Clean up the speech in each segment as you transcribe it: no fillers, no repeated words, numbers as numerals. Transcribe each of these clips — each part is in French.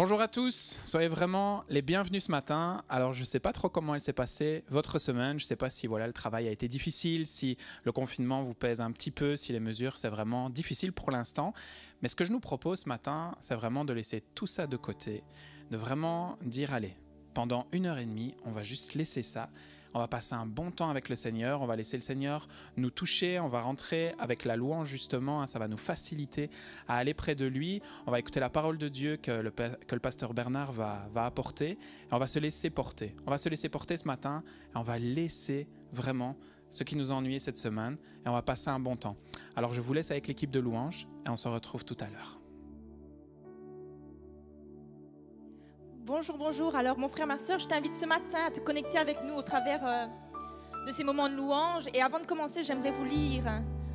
Bonjour à tous, soyez vraiment les bienvenus ce matin. Alors je ne sais pas trop comment elle s'est passée votre semaine, je ne sais pas si le travail a été difficile, si le confinement vous pèse un petit peu, si les mesures c'est vraiment difficile pour l'instant. Mais ce que je nous propose ce matin, c'est vraiment de laisser tout ça de côté, de vraiment dire allez, pendant 1h30, on va juste laisser ça. On va passer un bon temps avec le Seigneur, on va laisser le Seigneur nous toucher, on va rentrer avec la louange justement, ça va nous faciliter à aller près de lui. On va écouter la parole de Dieu que le pasteur Bernard va apporter et on va se laisser porter. On va se laisser porter ce matin et on va laisser vraiment ce qui nous a ennuyé cette semaine et on va passer un bon temps. Alors je vous laisse avec l'équipe de louange et on se retrouve tout à l'heure. Bonjour, bonjour. Alors, mon frère, ma soeur, je t'invite ce matin à te connecter avec nous au travers de ces moments de louange. Et avant de commencer, j'aimerais vous lire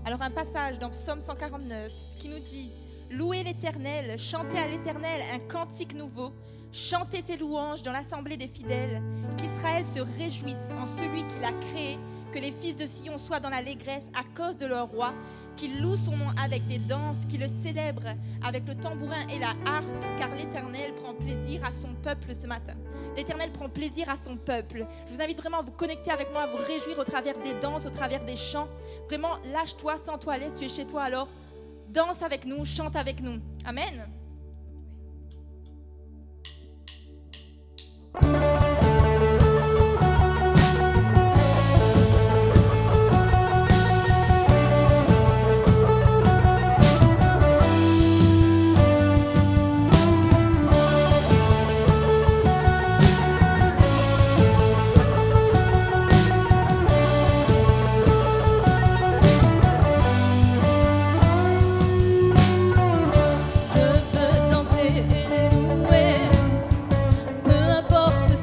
un passage dans Psaume 149 qui nous dit « Louez l'Éternel, chantez à l'Éternel un cantique nouveau, chantez ses louanges dans l'assemblée des fidèles, qu'Israël se réjouisse en celui qui l'a créé, que les fils de Sion soient dans l'allégresse à cause de leur roi, qu'ils louent son nom avec des danses, qu'ils le célèbrent avec le tambourin et la harpe, car l'Éternel prend plaisir à son peuple ce matin. L'Éternel prend plaisir à son peuple. Je vous invite vraiment à vous connecter avec moi, à vous réjouir au travers des danses, au travers des chants. Vraiment, lâche-toi, sens-toi à l'aise, tu es chez toi, alors danse avec nous, chante avec nous. Amen. Je veux danser et louer, peu importe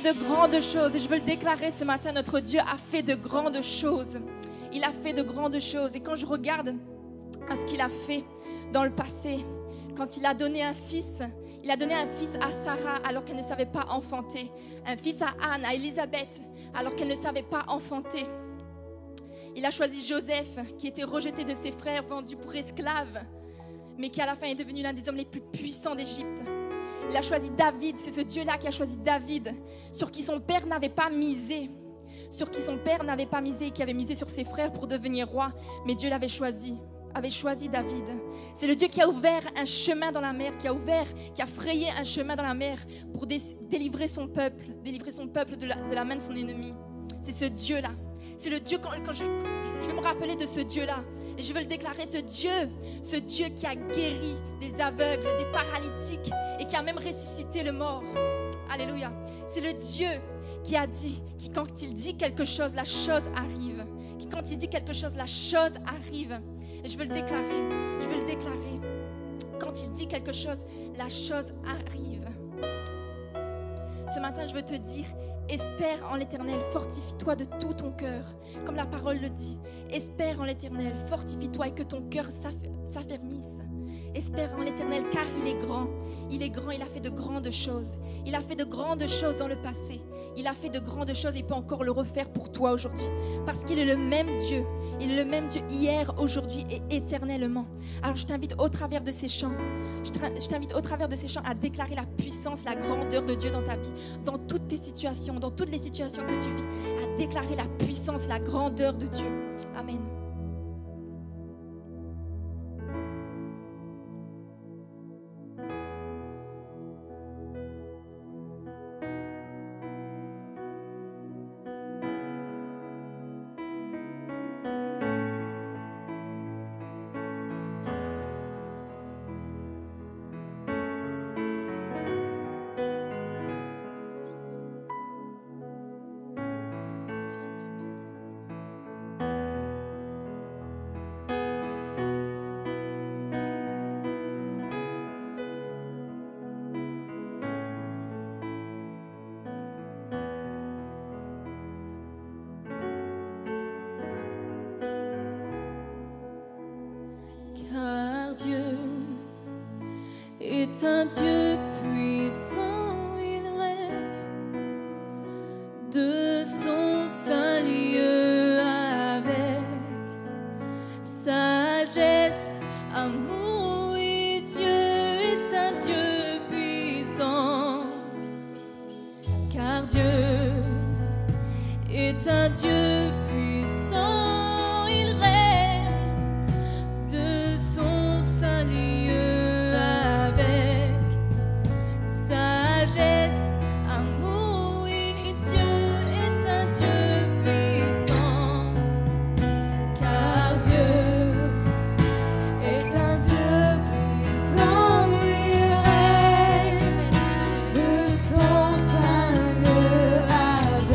de grandes choses. Et je veux le déclarer ce matin, notre Dieu a fait de grandes choses. Il a fait de grandes choses. Et quand je regarde à ce qu'il a fait dans le passé, quand il a donné un fils, il a donné un fils à Sarah alors qu'elle ne savait pas enfanter, un fils à Anne, à Élisabeth alors qu'elle ne savait pas enfanter. Il a choisi Joseph qui était rejeté de ses frères, vendu pour esclave, mais qui à la fin est devenu l'un des hommes les plus puissants d'Égypte. Il a choisi David, c'est ce Dieu-là qui a choisi David, sur qui son père n'avait pas misé, et qui avait misé sur ses frères pour devenir roi, mais Dieu avait choisi David. C'est le Dieu qui a ouvert un chemin dans la mer, qui a frayé un chemin dans la mer pour délivrer son peuple de la main de son ennemi. C'est ce Dieu-là. C'est le Dieu, quand je vais me rappeler de ce Dieu-là, et je veux le déclarer, ce Dieu qui a guéri des aveugles, des paralytiques, et qui a même ressuscité le mort. Alléluia. C'est le Dieu qui a dit, qui quand il dit quelque chose, la chose arrive. Qui quand il dit quelque chose, la chose arrive. Et je veux le déclarer. Quand il dit quelque chose, la chose arrive. Ce matin, je veux te dire, espère en l'Éternel, fortifie-toi de tout ton cœur. Comme la parole le dit, espère en l'Éternel, fortifie-toi et que ton cœur s'affermisse. Espère en l'Éternel, car il est grand. Il est grand, il a fait de grandes choses. Il a fait de grandes choses dans le passé. Il a fait de grandes choses et il peut encore le refaire pour toi aujourd'hui. Parce qu'il est le même Dieu. Il est le même Dieu hier, aujourd'hui et éternellement. Alors je t'invite au travers de ces chants, à déclarer la puissance, la grandeur de Dieu dans ta vie, dans toutes tes situations, dans toutes les situations que tu vis, à déclarer la puissance, la grandeur de Dieu. Amen. Car Dieu est un Dieu puissant, il règne de son saint lieu avec sagesse, amour, et Dieu est un Dieu puissant. Car Dieu est un Dieu puissant, il règne de son saint lieu avec sagesse, amour, et Dieu est un Dieu puissant. Car Dieu est un Dieu puissant, il règne de son saint lieu avec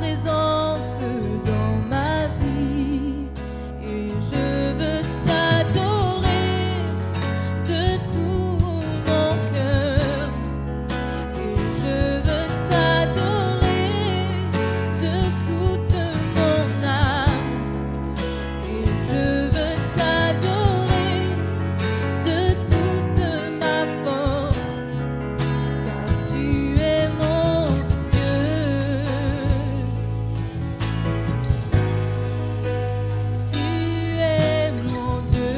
présence dans ma vie. Et je veux t'adorer de tout mon cœur. Et je veux t'adorer de toute mon âme. Et je veux t'adorer de toute ma force. Car tu es mon Dieu. Tu es mon Dieu.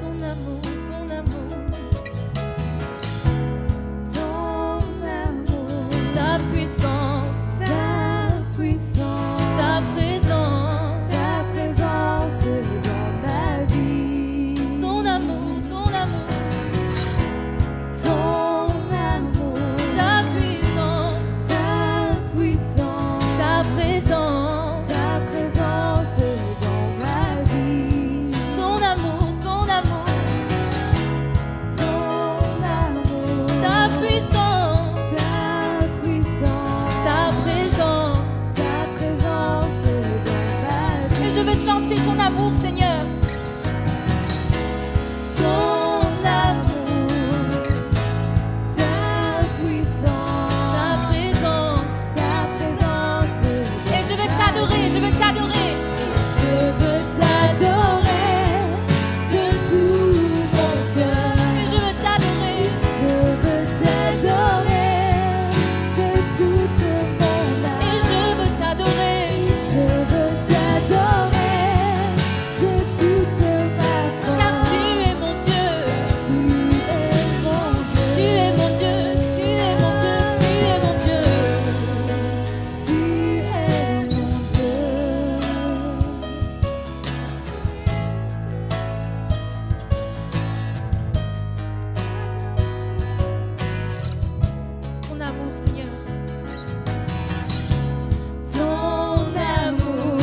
Ton amour, ton amour, ton amour, ta puissance, ta présence dans ma vie. Ton amour, ton amour, ta puissance, ta présence dans ma vie. Ton amour, ton amour, ta puissance, ta présence dans ma vie. Et je veux chanter ton amour, Seigneur. Ton amour, ta présence. Et je veux t'adorer, je veux t'adorer. Je veux t'adorer de tout mon cœur. Et je veux t'adorer. Je veux t'adorer de toute mon âme. Et je veux t'adorer. Je veux t'adorer de toute ma force. Car tu es mon Dieu. Tu es mon Dieu. Tu es mon Dieu. Tu es mon Dieu. Tu es mon Dieu. Tu es mon Dieu. Ton amour, Seigneur. Ton amour,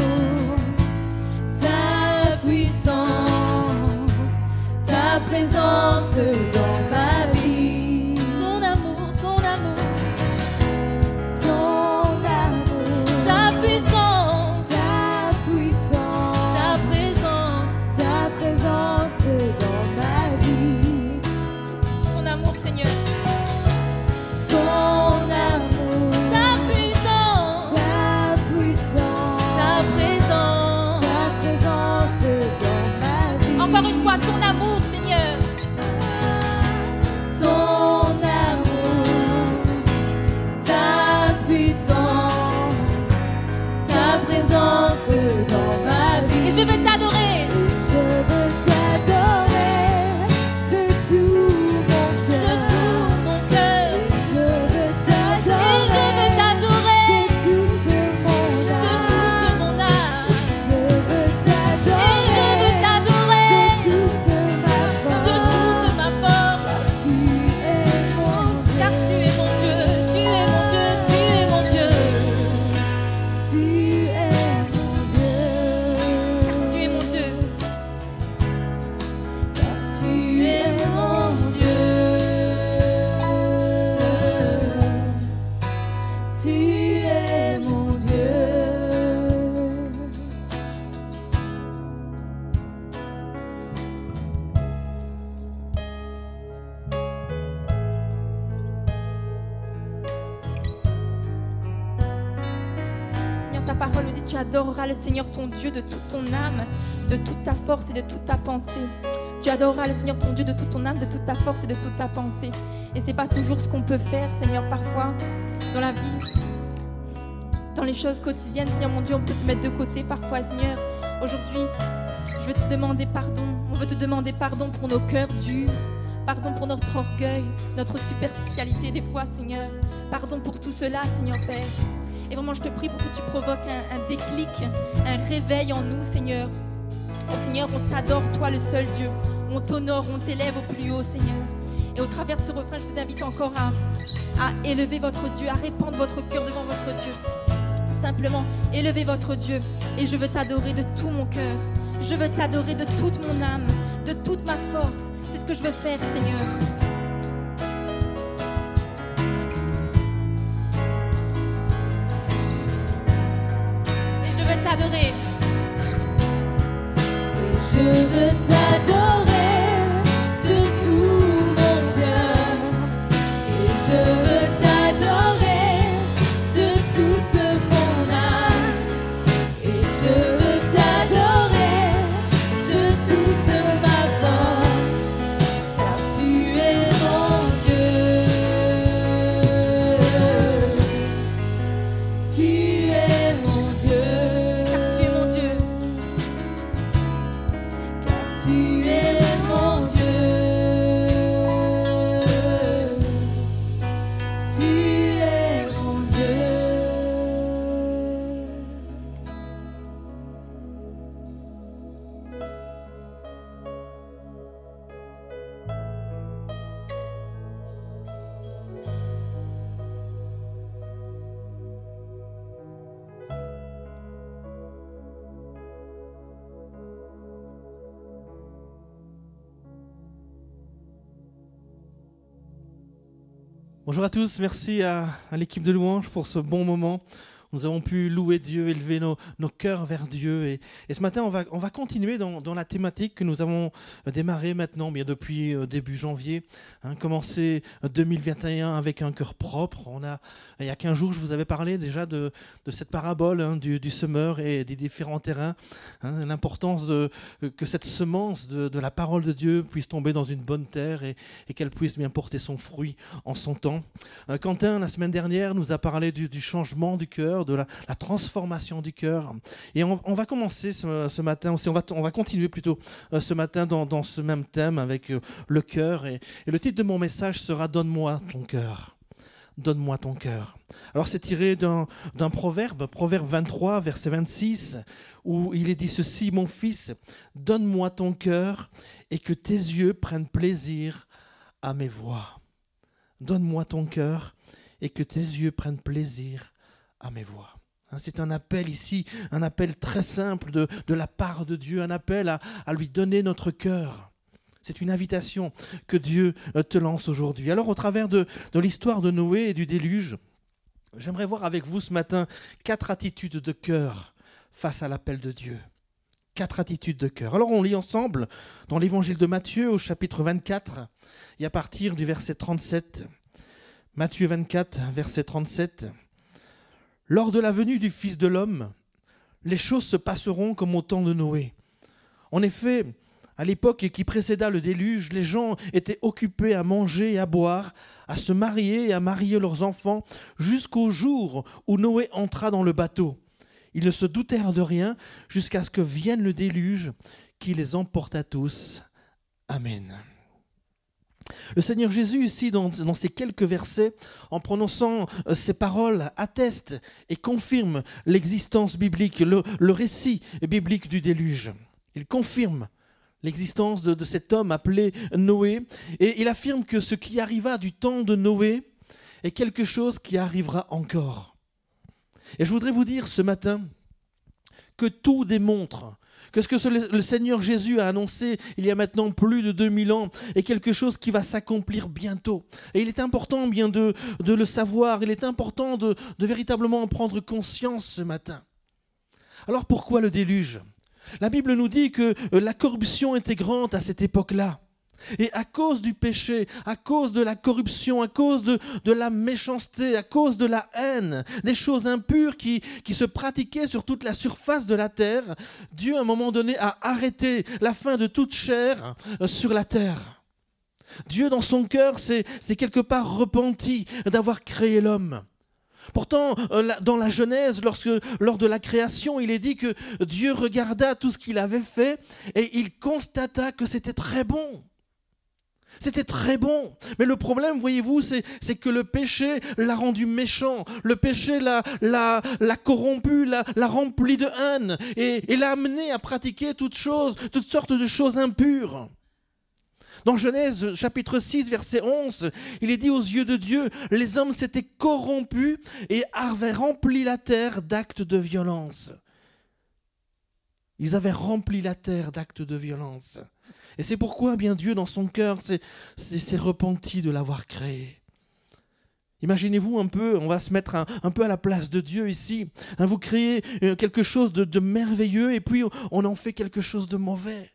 ta puissance, ta présence dans ma vie. Ton amour, ton amour, ta puissance, ta présence dans ma vie. Ton amour, Seigneur. Ton amour, ta puissance, ta présence dans ma vie. Encore une fois, ton amour, Seigneur. Ton amour, ta puissance, ta présence dans ma vie. Et je veux t'adorer. Je veux t'adorer de tout mon cœur. De tout mon cœur. Je veux t'adorer. Et je veux t'adorer de toute mon âme. De toute mon âme. Je veux t'adorer. Et je veux t'adorer de toute ma force. De toute ma force. Tu es mon Dieu. Car tu es mon Dieu. Tu es mon Dieu. Tu es mon Dieu. Tu es mon Dieu. Car tu es mon Dieu. Car tu es mon Dieu. Tu es mon Dieu. Seigneur, ta parole nous dit tu adoreras le Seigneur ton Dieu de toute ton âme, de toute ta force et de toute ta pensée. Tu adoreras le Seigneur ton Dieu de toute ton âme, de toute ta force et de toute ta pensée. Et c'est pas toujours ce qu'on peut faire, Seigneur, parfois dans la vie, dans les choses quotidiennes. Seigneur mon Dieu, on peut te mettre de côté parfois, Seigneur. Aujourd'hui, je veux te demander pardon. On veut te demander pardon pour nos cœurs durs. Pardon pour notre orgueil, notre superficialité des fois, Seigneur. Pardon pour tout cela, Seigneur Père. Et vraiment, je te prie pour que tu provoques un déclic, un réveil en nous, Seigneur. Oh Seigneur, on t'adore, toi le seul Dieu. On t'honore, on t'élève au plus haut, Seigneur. Et au travers de ce refrain, je vous invite encore à élever votre Dieu, à répandre votre cœur devant votre Dieu. Simplement, élevez votre Dieu et je veux t'adorer de tout mon cœur. Je veux t'adorer de toute mon âme, de toute ma force. C'est ce que je veux faire, Seigneur. Et je veux t'adorer. Et je veux t'adorer de tout mon cœur. Et je veux t'adorer de toute mon âme. Et je veux t'adorer de toute ma force, car tu es mon Dieu. Tu es mon Dieu. Car tu es mon Dieu. Car tu es mon Dieu. Tu es mon Dieu. Bonjour à tous, merci à l'équipe de louange pour ce bon moment. Nous avons pu louer Dieu, élever nos cœurs vers Dieu. Et ce matin, on va continuer dans la thématique que nous avons démarrée maintenant, bien depuis début janvier. Commencer 2021 avec un cœur propre. Il y a 15 jours, je vous avais parlé déjà de cette parabole du semeur et des différents terrains. L'importance que cette semence de la parole de Dieu puisse tomber dans une bonne terre et qu'elle puisse bien porter son fruit en son temps. Quentin, la semaine dernière, nous a parlé du changement du cœur, de la transformation du cœur. Et on va commencer ce matin aussi, on va continuer plutôt ce matin dans ce même thème avec le cœur. Et le titre de mon message sera « Donne-moi ton cœur ». Donne-moi ton cœur. Alors c'est tiré d'un proverbe 23, verset 26, où il est dit ceci: « Mon fils, donne-moi ton cœur et que tes yeux prennent plaisir à mes voix. » Donne-moi ton cœur et que tes yeux prennent plaisir à mes voix. C'est un appel ici, un appel très simple de la part de Dieu, un appel à lui donner notre cœur. C'est une invitation que Dieu te lance aujourd'hui. Alors au travers de l'histoire de Noé et du déluge, j'aimerais voir avec vous ce matin 4 attitudes de cœur face à l'appel de Dieu. 4 attitudes de cœur. Alors on lit ensemble dans l'évangile de Matthieu au chapitre 24 et à partir du verset 37. Matthieu 24, verset 37. « Lors de la venue du Fils de l'homme, les choses se passeront comme au temps de Noé. En effet, à l'époque qui précéda le déluge, les gens étaient occupés à manger et à boire, à se marier et à marier leurs enfants, jusqu'au jour où Noé entra dans le bateau. Ils ne se doutèrent de rien jusqu'à ce que vienne le déluge qui les emporta tous. Amen. » Le Seigneur Jésus, ici, dans ces quelques versets, en prononçant ces paroles, atteste et confirme l'existence biblique, le récit biblique du déluge. Il confirme l'existence de cet homme appelé Noé, et il affirme que ce qui arriva du temps de Noé est quelque chose qui arrivera encore. Et je voudrais vous dire ce matin que tout démontre que ce que le Seigneur Jésus a annoncé il y a maintenant plus de 2000 ans est quelque chose qui va s'accomplir bientôt. Et il est important bien de le savoir, il est important de véritablement en prendre conscience ce matin. Alors pourquoi le déluge ? La Bible nous dit que la corruption était grande à cette époque-là. Et à cause du péché, à cause de la corruption, à cause de la méchanceté, à cause de la haine, des choses impures qui se pratiquaient sur toute la surface de la terre, Dieu à un moment donné a arrêté la fin de toute chair sur la terre. Dieu dans son cœur s'est quelque part repenti d'avoir créé l'homme. Pourtant, dans la Genèse, lors de la création, il est dit que Dieu regarda tout ce qu'il avait fait et il constata que c'était très bon. C'était très bon. Mais le problème, voyez-vous, c'est que le péché l'a rendu méchant. Le péché l'a corrompu, l'a rempli de haine et l'a amené à pratiquer toutes sortes de choses impures. Dans Genèse chapitre 6, verset 11, il est dit aux yeux de Dieu, les hommes s'étaient corrompus et avaient rempli la terre d'actes de violence. Ils avaient rempli la terre d'actes de violence. Et c'est pourquoi, bien Dieu, dans son cœur, s'est repenti de l'avoir créé. Imaginez-vous un peu, on va se mettre un peu à la place de Dieu ici. Vous créez quelque chose de merveilleux et puis on en fait quelque chose de mauvais.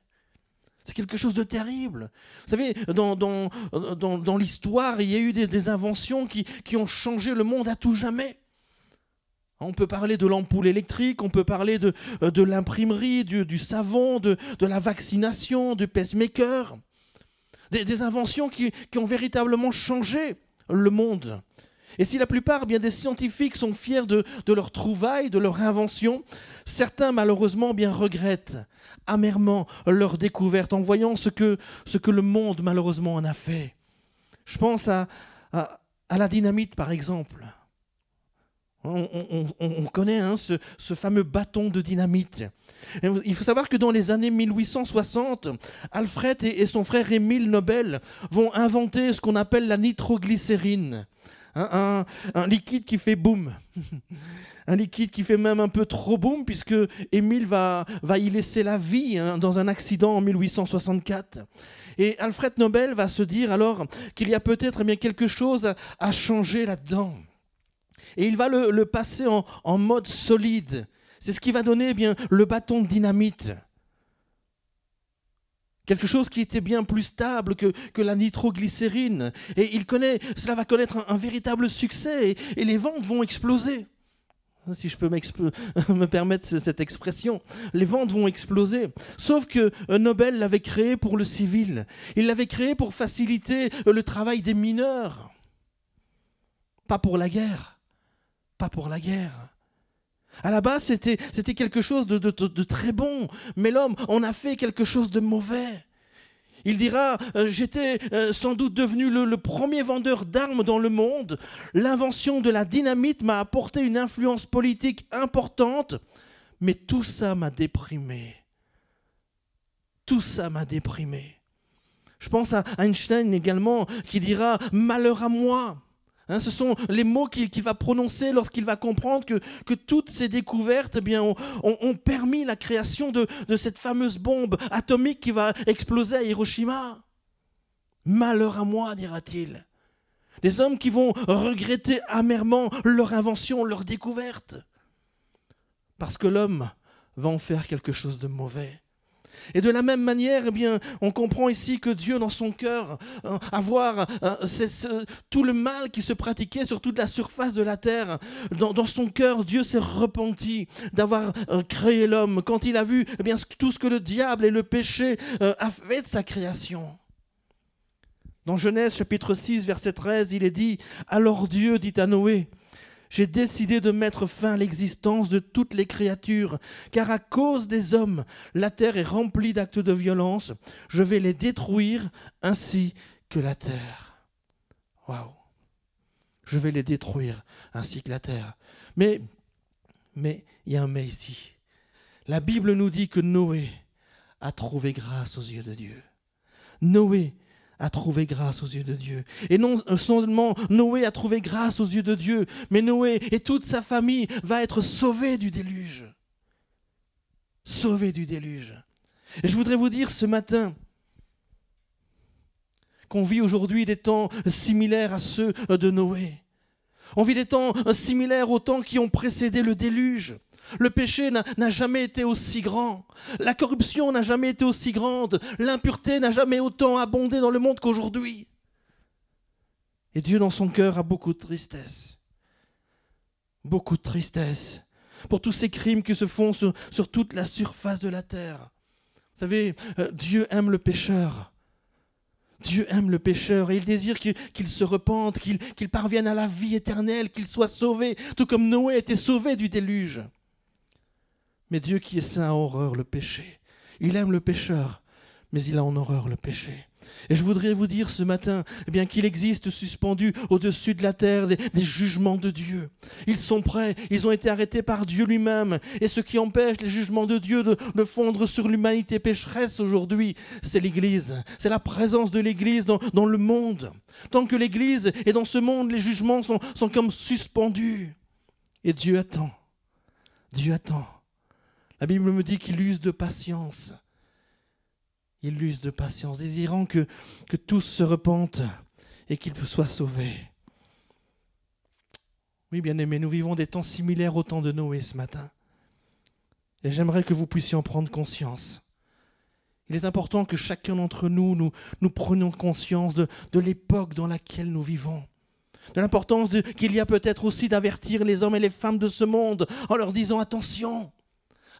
C'est quelque chose de terrible. Vous savez, dans l'histoire, il y a eu des inventions qui ont changé le monde à tout jamais. On peut parler de l'ampoule électrique, on peut parler de l'imprimerie, du savon, de la vaccination, du pacemaker. Des inventions qui ont véritablement changé le monde. Et si la plupart des scientifiques sont fiers de leurs trouvailles, de leurs inventions, certains malheureusement regrettent amèrement leur découverte en voyant ce que le monde malheureusement en a fait. Je pense à la dynamite par exemple. On connaît ce fameux bâton de dynamite. Il faut savoir que dans les années 1860, Alfred et son frère Émile Nobel vont inventer ce qu'on appelle la nitroglycérine. Un liquide qui fait boum. Un liquide qui fait même un peu trop boum puisque Émile va y laisser la vie dans un accident en 1864. Et Alfred Nobel va se dire alors qu'il y a peut-être quelque chose à changer là-dedans. Et il va le passer en mode solide. C'est ce qui va donner le bâton de dynamite. Quelque chose qui était bien plus stable que la nitroglycérine. Et cela va connaître un véritable succès et les ventes vont exploser. Si je peux me permettre cette expression, les ventes vont exploser. Sauf que Nobel l'avait créé pour le civil. Il l'avait créé pour faciliter le travail des mineurs. Pas pour la guerre. Pas pour la guerre. À la base, c'était quelque chose de très bon, mais l'homme en a fait quelque chose de mauvais. Il dira, j'étais sans doute devenu le premier vendeur d'armes dans le monde. L'invention de la dynamite m'a apporté une influence politique importante, mais tout ça m'a déprimé. Tout ça m'a déprimé. Je pense à Einstein également, qui dira, malheur à moi. Ce sont les mots qu'il va prononcer lorsqu'il va comprendre que toutes ces découvertes ont permis la création de cette fameuse bombe atomique qui va exploser à Hiroshima. Malheur à moi, dira-t-il. Des hommes qui vont regretter amèrement leur invention, leur découverte. Parce que l'homme va en faire quelque chose de mauvais. Et de la même manière, on comprend ici que Dieu, dans son cœur, tout le mal qui se pratiquait sur toute la surface de la terre, dans son cœur, Dieu s'est repenti d'avoir créé l'homme quand il a vu tout ce que le diable et le péché a fait de sa création. Dans Genèse chapitre 6, verset 13, il est dit « Alors Dieu dit à Noé, j'ai décidé de mettre fin à l'existence de toutes les créatures, car à cause des hommes, la terre est remplie d'actes de violence. Je vais les détruire ainsi que la terre. » Waouh! Je vais les détruire ainsi que la terre. Mais il y a un mais ici. La Bible nous dit que Noé a trouvé grâce aux yeux de Dieu. Noé a trouvé grâce aux yeux de Dieu. Et non seulement Noé a trouvé grâce aux yeux de Dieu, mais Noé et toute sa famille va être sauvés du déluge. Sauvés du déluge. Et je voudrais vous dire ce matin qu'on vit aujourd'hui des temps similaires à ceux de Noé. On vit des temps similaires aux temps qui ont précédé le déluge. Le péché n'a jamais été aussi grand. La corruption n'a jamais été aussi grande. L'impureté n'a jamais autant abondé dans le monde qu'aujourd'hui. Et Dieu, dans son cœur, a beaucoup de tristesse. Beaucoup de tristesse pour tous ces crimes qui se font sur toute la surface de la terre. Vous savez, Dieu aime le pécheur. Dieu aime le pécheur et il désire qu'il se repente, qu'il parvienne à la vie éternelle, qu'il soit sauvé, tout comme Noé était sauvé du déluge. Mais Dieu qui est saint a horreur le péché. Il aime le pécheur, mais il a en horreur le péché. Et je voudrais vous dire ce matin qu'il existe suspendus au-dessus de la terre des jugements de Dieu. Ils sont prêts, ils ont été arrêtés par Dieu lui-même. Et ce qui empêche les jugements de Dieu de fondre sur l'humanité pécheresse aujourd'hui, c'est l'Église. C'est la présence de l'Église dans le monde. Tant que l'Église est dans ce monde, les jugements sont comme suspendus. Et Dieu attend. Dieu attend. La Bible me dit qu'il use de patience. Il use de patience, désirant que tous se repentent et qu'ils soient sauvés. Oui, bien-aimés, nous vivons des temps similaires au temps de Noé ce matin. Et j'aimerais que vous puissiez en prendre conscience. Il est important que chacun d'entre nous prenions conscience de l'époque dans laquelle nous vivons. De l'importance qu'il y a peut-être aussi d'avertir les hommes et les femmes de ce monde en leur disant « Attention !»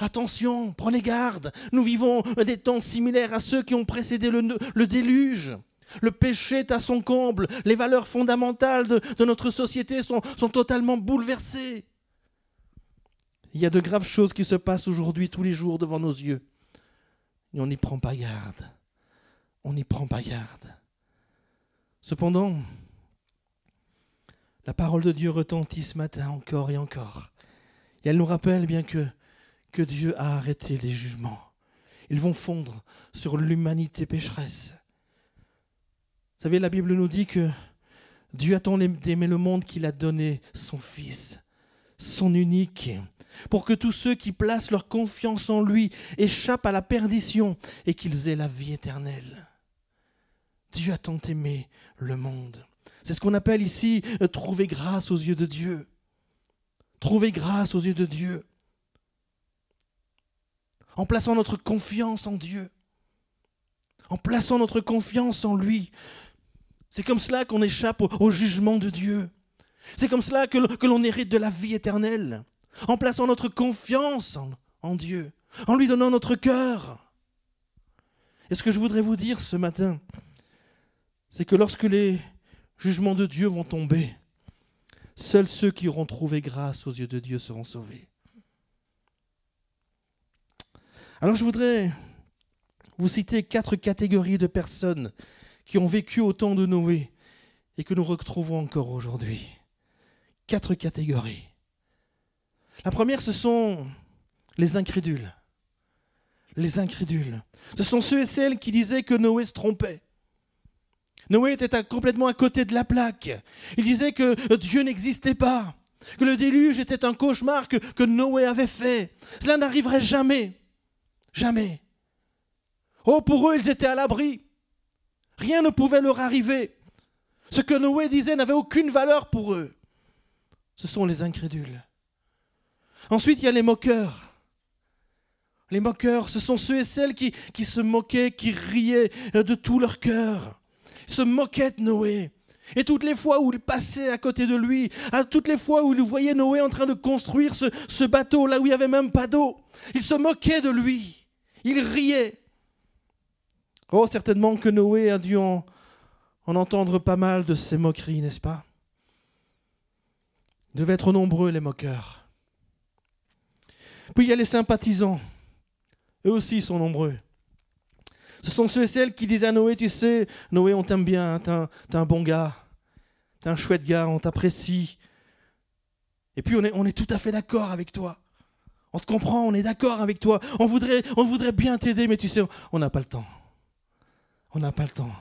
Attention, prenez garde, nous vivons des temps similaires à ceux qui ont précédé le déluge. Le péché est à son comble, les valeurs fondamentales de notre société sont totalement bouleversées. Il y a de graves choses qui se passent aujourd'hui tous les jours devant nos yeux. Et on n'y prend pas garde. On n'y prend pas garde. Cependant, la parole de Dieu retentit ce matin encore et encore. Et elle nous rappelle bien que Dieu a arrêté les jugements. Ils vont fondre sur l'humanité pécheresse. Vous savez, la Bible nous dit que Dieu a tant aimé le monde qu'il a donné son Fils, son unique, pour que tous ceux qui placent leur confiance en lui échappent à la perdition et qu'ils aient la vie éternelle. Dieu a tant aimé le monde. C'est ce qu'on appelle ici trouver grâce aux yeux de Dieu. Trouver grâce aux yeux de Dieu. En plaçant notre confiance en Dieu, en plaçant notre confiance en lui. C'est comme cela qu'on échappe au jugement de Dieu. C'est comme cela que l'on hérite de la vie éternelle, en plaçant notre confiance en Dieu, en lui donnant notre cœur. Et ce que je voudrais vous dire ce matin, c'est que lorsque les jugements de Dieu vont tomber, seuls ceux qui auront trouvé grâce aux yeux de Dieu seront sauvés. Alors je voudrais vous citer 4 catégories de personnes qui ont vécu au temps de Noé et que nous retrouvons encore aujourd'hui. 4 catégories. La première, ce sont les incrédules. Les incrédules. Ce sont ceux et celles qui disaient que Noé se trompait. Noé était complètement à côté de la plaque. Il disait que Dieu n'existait pas, que le déluge était un cauchemar que Noé avait fait. Cela n'arriverait jamais. Jamais. Oh, pour eux, ils étaient à l'abri. Rien ne pouvait leur arriver. Ce que Noé disait n'avait aucune valeur pour eux. Ce sont les incrédules. Ensuite, il y a les moqueurs. Les moqueurs, ce sont ceux et celles qui se moquaient, qui riaient de tout leur cœur. Ils se moquaient de Noé. Et toutes les fois où ils passaient à côté de lui, toutes les fois où ils voyaient Noé en train de construire ce bateau, là où il n'y avait même pas d'eau, ils se moquaient de lui. Ils riaient. Oh, certainement que Noé a dû en entendre pas mal de ces moqueries, n'est-ce pas? Ils devaient être nombreux, les moqueurs. Puis il y a les sympathisants. Eux aussi sont nombreux. Ce sont ceux et celles qui disent à Noé, tu sais, Noé, on t'aime bien, hein, t'es un bon gars, t'es un chouette gars, on t'apprécie. Et puis on est tout à fait d'accord avec toi. On te comprend, on est d'accord avec toi. On voudrait bien t'aider, mais tu sais, on n'a pas le temps. On n'a pas le temps.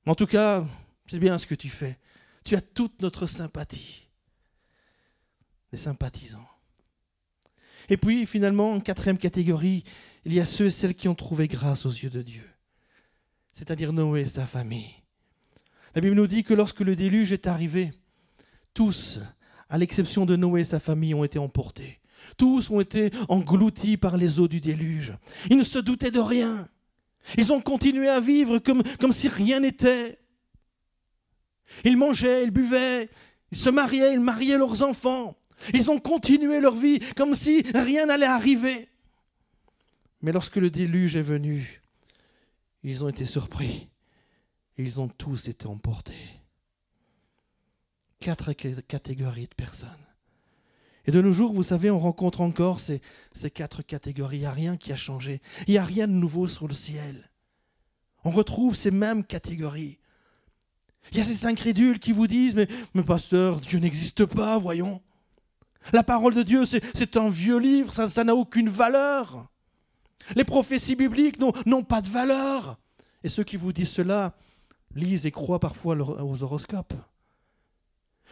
En tout cas, c'est bien ce que tu fais. Tu as toute notre sympathie. Les sympathisants. Et puis, finalement, en 4e catégorie, il y a ceux et celles qui ont trouvé grâce aux yeux de Dieu. C'est-à-dire Noé et sa famille. La Bible nous dit que lorsque le déluge est arrivé, tous, à l'exception de Noé et sa famille, ont été emportés. Tous ont été engloutis par les eaux du déluge. Ils ne se doutaient de rien. Ils ont continué à vivre comme si rien n'était. Ils mangeaient, ils buvaient, ils se mariaient, ils mariaient leurs enfants. Ils ont continué leur vie comme si rien n'allait arriver. Mais lorsque le déluge est venu, ils ont été surpris et ils ont tous été emportés. 4 catégories de personnes. Et de nos jours, vous savez, on rencontre encore ces 4 catégories. Il n'y a rien qui a changé. Il n'y a rien de nouveau sur le ciel. On retrouve ces mêmes catégories. Il y a ces incrédules qui vous disent, mais pasteur, Dieu n'existe pas, voyons. La parole de Dieu, c'est un vieux livre, ça n'a aucune valeur. Les prophéties bibliques n'ont pas de valeur. Et ceux qui vous disent cela lisent et croient parfois aux horoscopes.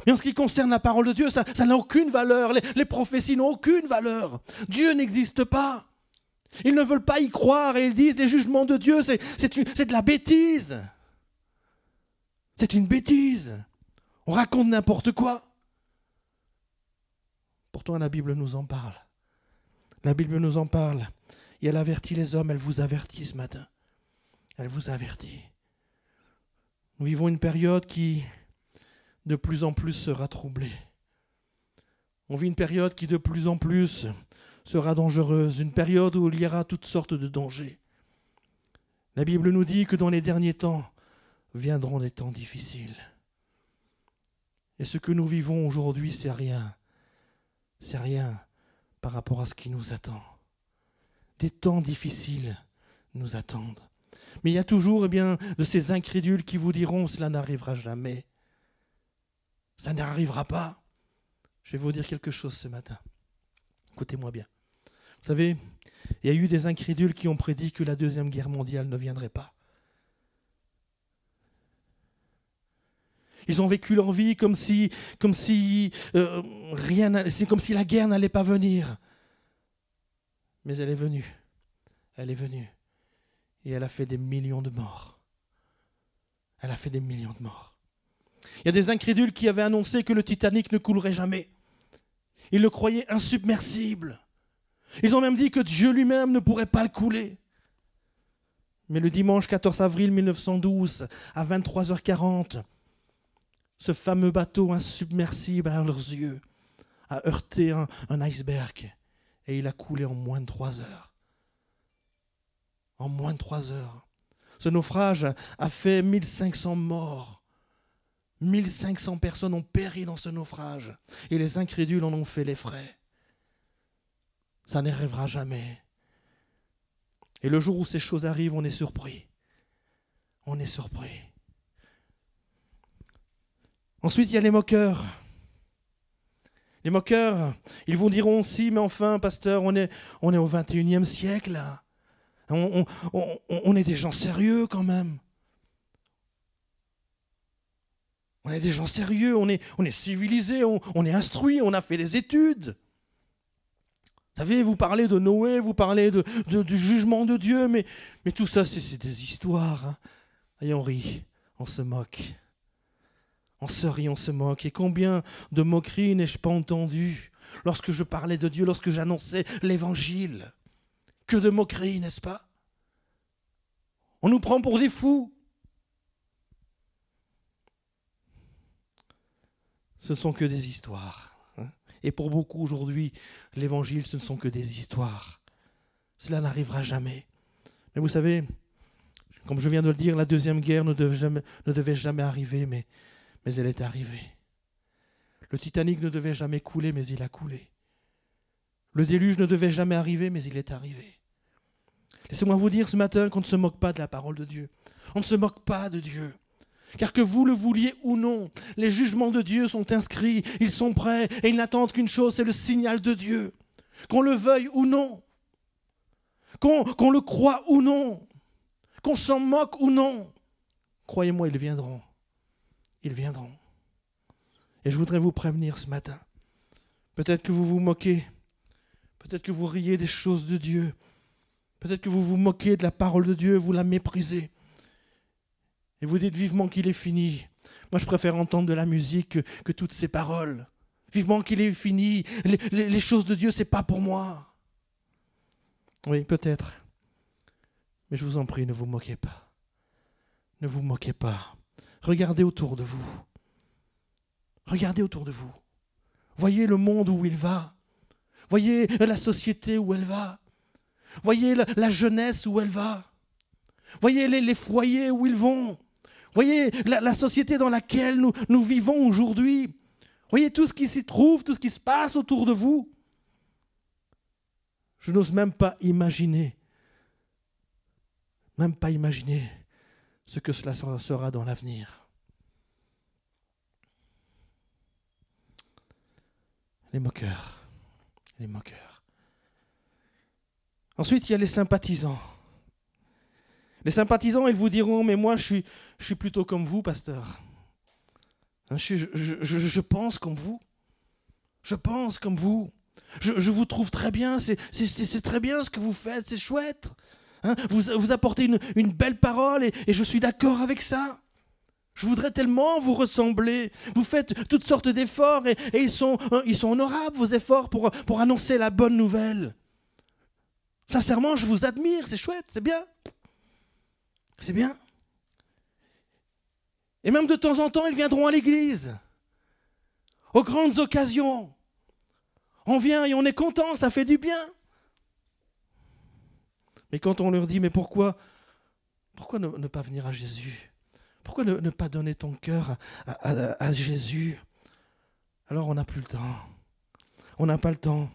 Mais en ce qui concerne la parole de Dieu, ça n'a aucune valeur. Les prophéties n'ont aucune valeur. Dieu n'existe pas. Ils ne veulent pas y croire et ils disent les jugements de Dieu, c'est de la bêtise. C'est une bêtise. On raconte n'importe quoi. Pourtant, la Bible nous en parle. La Bible nous en parle. Et elle avertit les hommes, elle vous avertit ce matin. Elle vous avertit. Nous vivons une période qui, de plus en plus, sera troublée. On vit une période qui, de plus en plus, sera dangereuse. Une période où il y aura toutes sortes de dangers. La Bible nous dit que dans les derniers temps, viendront des temps difficiles. Et ce que nous vivons aujourd'hui, c'est rien. C'est rien par rapport à ce qui nous attend. Des temps difficiles nous attendent. Mais il y a toujours de ces incrédules qui vous diront « cela n'arrivera jamais ». Ça n'arrivera pas. Je vais vous dire quelque chose ce matin. Écoutez-moi bien. Vous savez, il y a eu des incrédules qui ont prédit que la Deuxième Guerre mondiale ne viendrait pas. Ils ont vécu leur vie comme si la guerre n'allait pas venir. Mais elle est venue. Elle est venue. Et elle a fait des millions de morts. Elle a fait des millions de morts. Il y a des incrédules qui avaient annoncé que le Titanic ne coulerait jamais. Ils le croyaient insubmersible. Ils ont même dit que Dieu lui-même ne pourrait pas le couler. Mais le dimanche 14 avril 1912, à 23h40, ce fameux bateau insubmersible à leurs yeux a heurté un iceberg et il a coulé en moins de 3 heures. En moins de 3 heures. Ce naufrage a fait 1500 morts. 1500 personnes ont péri dans ce naufrage et les incrédules en ont fait les frais. Ça n'arrivera jamais. Et le jour où ces choses arrivent, on est surpris. On est surpris. Ensuite, il y a les moqueurs. Les moqueurs, ils vous diront si, mais enfin, pasteur, on est au 21e siècle. Là. On est des gens sérieux quand même. On est des gens sérieux, on est civilisés, on est instruits, on a fait des études. Vous savez, vous parlez de Noé, vous parlez du jugement de Dieu, mais tout ça, c'est des histoires. Hein. Et on rit, on se moque. On se rit, on se moque. Et combien de moqueries n'ai-je pas entendu lorsque je parlais de Dieu, lorsque j'annonçais l'évangile. Que de moqueries, n'est-ce pas? On nous prend pour des fous. Ce ne sont que des histoires. Et pour beaucoup aujourd'hui, l'évangile, ce ne sont que des histoires. Cela n'arrivera jamais. Mais vous savez, comme je viens de le dire, la Deuxième Guerre ne devait jamais arriver, mais elle est arrivée. Le Titanic ne devait jamais couler, mais il a coulé. Le déluge ne devait jamais arriver, mais il est arrivé. Laissez-moi vous dire ce matin qu'on ne se moque pas de la parole de Dieu. On ne se moque pas de Dieu. Car que vous le vouliez ou non, les jugements de Dieu sont inscrits, ils sont prêts, et ils n'attendent qu'une chose, c'est le signal de Dieu. Qu'on le veuille ou non, qu'on le croie ou non, qu'on s'en moque ou non, croyez-moi, ils viendront. Ils viendront. Et je voudrais vous prévenir ce matin. Peut-être que vous vous moquez, peut-être que vous riez des choses de Dieu, peut-être que vous vous moquez de la parole de Dieu, vous la méprisez. Et vous dites vivement qu'il est fini. Moi, je préfère entendre de la musique que toutes ces paroles. Vivement qu'il est fini. Les choses de Dieu, ce n'est pas pour moi. Oui, peut-être. Mais je vous en prie, ne vous moquez pas. Ne vous moquez pas. Regardez autour de vous. Regardez autour de vous. Voyez le monde où il va. Voyez la société où elle va. Voyez la jeunesse où elle va. Voyez les foyers où ils vont. Voyez la société dans laquelle nous vivons aujourd'hui. Voyez tout ce qui s'y trouve, tout ce qui se passe autour de vous. Je n'ose même pas imaginer ce que cela sera dans l'avenir. Les moqueurs. Les moqueurs. Ensuite, il y a les sympathisants. Les sympathisants, ils vous diront, mais moi, je suis plutôt comme vous, pasteur. Je pense comme vous. Je pense comme vous. Je vous trouve très bien. C'est très bien ce que vous faites. C'est chouette. Hein, vous apportez une belle parole et je suis d'accord avec ça. Je voudrais tellement vous ressembler. Vous faites toutes sortes d'efforts et ils sont honorables, vos efforts, pour annoncer la bonne nouvelle. Sincèrement, je vous admire. C'est chouette, c'est bien. C'est bien. Et même de temps en temps, ils viendront à l'église. Aux grandes occasions. On vient et on est content, ça fait du bien. Mais quand on leur dit, mais pourquoi ne pas venir à Jésus? Pourquoi ne pas donner ton cœur à Jésus? Alors on n'a plus le temps. On n'a pas le temps.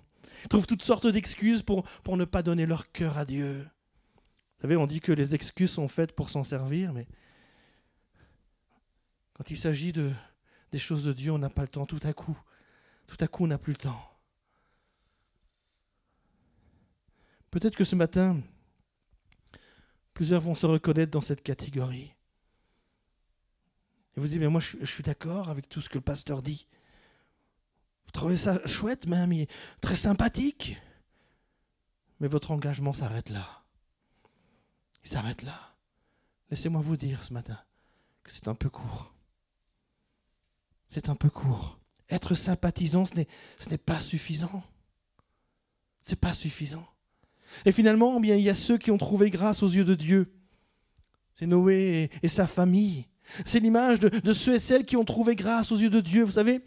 Ils trouvent toutes sortes d'excuses pour ne pas donner leur cœur à Dieu. Vous savez, on dit que les excuses sont faites pour s'en servir, mais quand il s'agit des choses de Dieu, on n'a pas le temps. Tout à coup, on n'a plus le temps. Peut-être que ce matin, plusieurs vont se reconnaître dans cette catégorie. Et vous dites, mais moi je suis d'accord avec tout ce que le pasteur dit. Vous trouvez ça chouette même, très sympathique. Mais votre engagement s'arrête là. Il s'arrête là. Laissez-moi vous dire ce matin que c'est un peu court. C'est un peu court. Être sympathisant, ce n'est pas suffisant. C'est pas suffisant. Et finalement, bien, il y a ceux qui ont trouvé grâce aux yeux de Dieu. C'est Noé et sa famille. C'est l'image de ceux et celles qui ont trouvé grâce aux yeux de Dieu. Vous savez,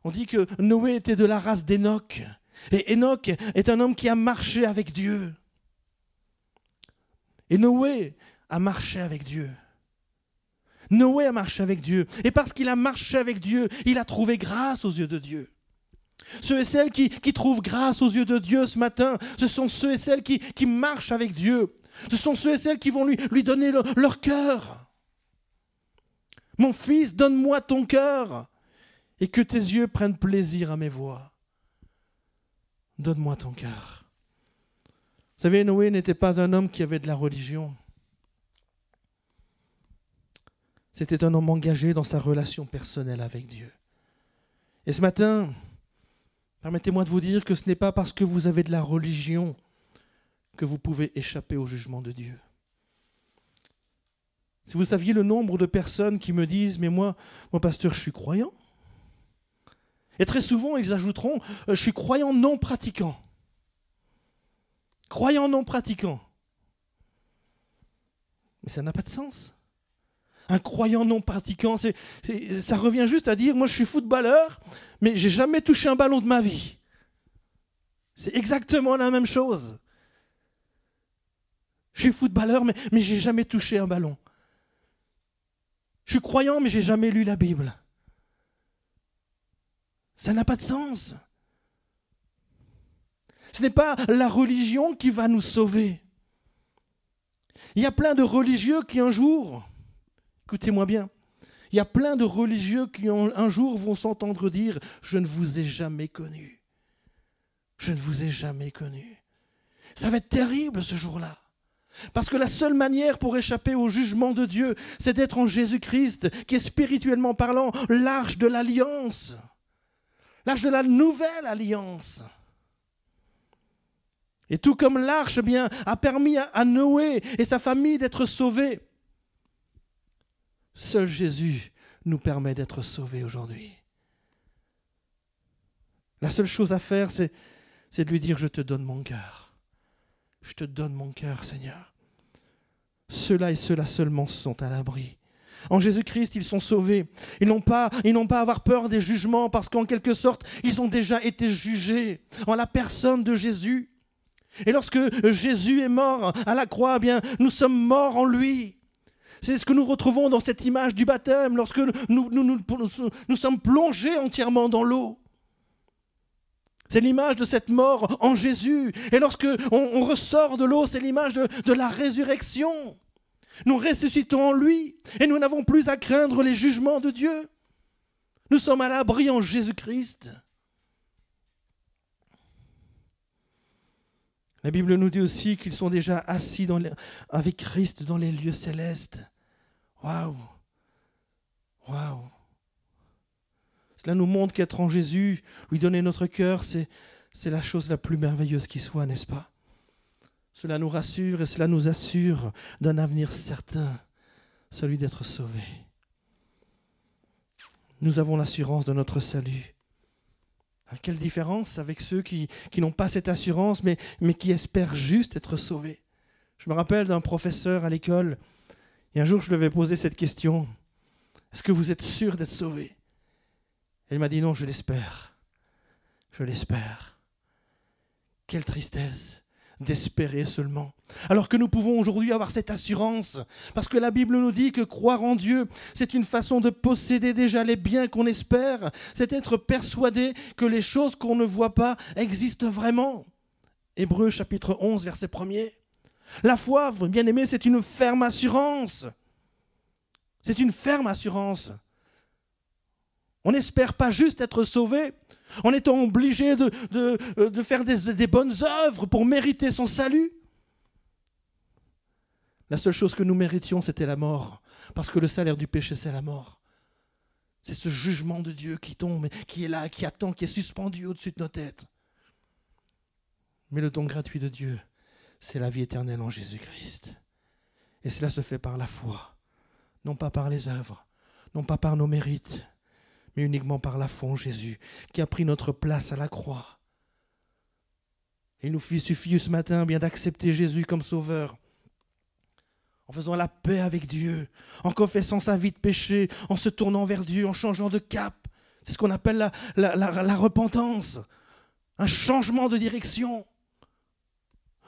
on dit que Noé était de la race d'Enoch. Et Enoch est un homme qui a marché avec Dieu. Et Noé a marché avec Dieu. Noé a marché avec Dieu. Et parce qu'il a marché avec Dieu, il a trouvé grâce aux yeux de Dieu. Ceux et celles qui trouvent grâce aux yeux de Dieu ce matin, ce sont ceux et celles qui marchent avec Dieu. Ce sont ceux et celles qui vont lui donner leur cœur. Mon fils, donne-moi ton cœur et que tes yeux prennent plaisir à mes voix. Donne-moi ton cœur. Vous savez, Noé n'était pas un homme qui avait de la religion. C'était un homme engagé dans sa relation personnelle avec Dieu. Et ce matin, permettez-moi de vous dire que ce n'est pas parce que vous avez de la religion que vous pouvez échapper au jugement de Dieu. Si vous saviez le nombre de personnes qui me disent « Mais moi, pasteur, je suis croyant ». Et très souvent, ils ajouteront « Je suis croyant non pratiquant ». Croyant non pratiquant. Mais ça n'a pas de sens. Un croyant non pratiquant, ça revient juste à dire « Moi, je suis footballeur, mais j'ai jamais touché un ballon de ma vie ». C'est exactement la même chose. Je suis footballeur, mais j'ai jamais touché un ballon. Je suis croyant, mais j'ai jamais lu la Bible. Ça n'a pas de sens. Ce n'est pas la religion qui va nous sauver. Il y a plein de religieux qui un jour, écoutez-moi bien, il y a plein de religieux qui un jour vont s'entendre dire « Je ne vous ai jamais connu. Je ne vous ai jamais connu. » Ça va être terrible ce jour-là. Parce que la seule manière pour échapper au jugement de Dieu, c'est d'être en Jésus-Christ, qui est spirituellement parlant l'arche de l'alliance, l'arche de la nouvelle alliance. Et tout comme l'arche a permis à Noé et sa famille d'être sauvés, seul Jésus nous permet d'être sauvés aujourd'hui. La seule chose à faire, c'est de lui dire « Je te donne mon cœur. Je te donne mon cœur, Seigneur. » Ceux-là et ceux-là seulement sont à l'abri. En Jésus-Christ, ils sont sauvés. Ils n'ont pas à avoir peur des jugements parce qu'en quelque sorte, ils ont déjà été jugés en la personne de Jésus. Et lorsque Jésus est mort à la croix, eh bien, nous sommes morts en lui. C'est ce que nous retrouvons dans cette image du baptême, lorsque nous sommes plongés entièrement dans l'eau. C'est l'image de cette mort en Jésus. Et lorsque on ressort de l'eau, c'est l'image de la résurrection. Nous ressuscitons en lui et nous n'avons plus à craindre les jugements de Dieu. Nous sommes à l'abri en Jésus-Christ. La Bible nous dit aussi qu'ils sont déjà assis avec Christ dans les lieux célestes. Waouh! Waouh! Cela nous montre qu'être en Jésus, lui donner notre cœur, c'est la chose la plus merveilleuse qui soit, n'est-ce pas? Cela nous rassure et cela nous assure d'un avenir certain, celui d'être sauvés. Nous avons l'assurance de notre salut. Quelle différence avec ceux qui n'ont pas cette assurance, mais qui espèrent juste être sauvés. Je me rappelle d'un professeur à l'école, et un jour je lui avais posé cette question. Est-ce que vous êtes sûr d'être sauvé? Elle m'a dit non, je l'espère. Je l'espère. Quelle tristesse d'espérer seulement. Alors que nous pouvons aujourd'hui avoir cette assurance, parce que la Bible nous dit que croire en Dieu, c'est une façon de posséder déjà les biens qu'on espère, c'est être persuadé que les choses qu'on ne voit pas existent vraiment. Hébreux chapitre 11, verset 1er. La foi, bien-aimés, c'est une ferme assurance. C'est une ferme assurance. On n'espère pas juste être sauvé en étant obligé de faire des bonnes œuvres pour mériter son salut. La seule chose que nous méritions, c'était la mort, parce que le salaire du péché, c'est la mort. C'est ce jugement de Dieu qui tombe, qui est là, qui attend, qui est suspendu au-dessus de nos têtes. Mais le don gratuit de Dieu, c'est la vie éternelle en Jésus-Christ. Et cela se fait par la foi, non pas par les œuvres, non pas par nos mérites, mais uniquement par la foi en Jésus, qui a pris notre place à la croix. Et il nous suffit ce matin bien d'accepter Jésus comme sauveur, en faisant la paix avec Dieu, en confessant sa vie de péché, en se tournant vers Dieu, en changeant de cap. C'est ce qu'on appelle la repentance, un changement de direction.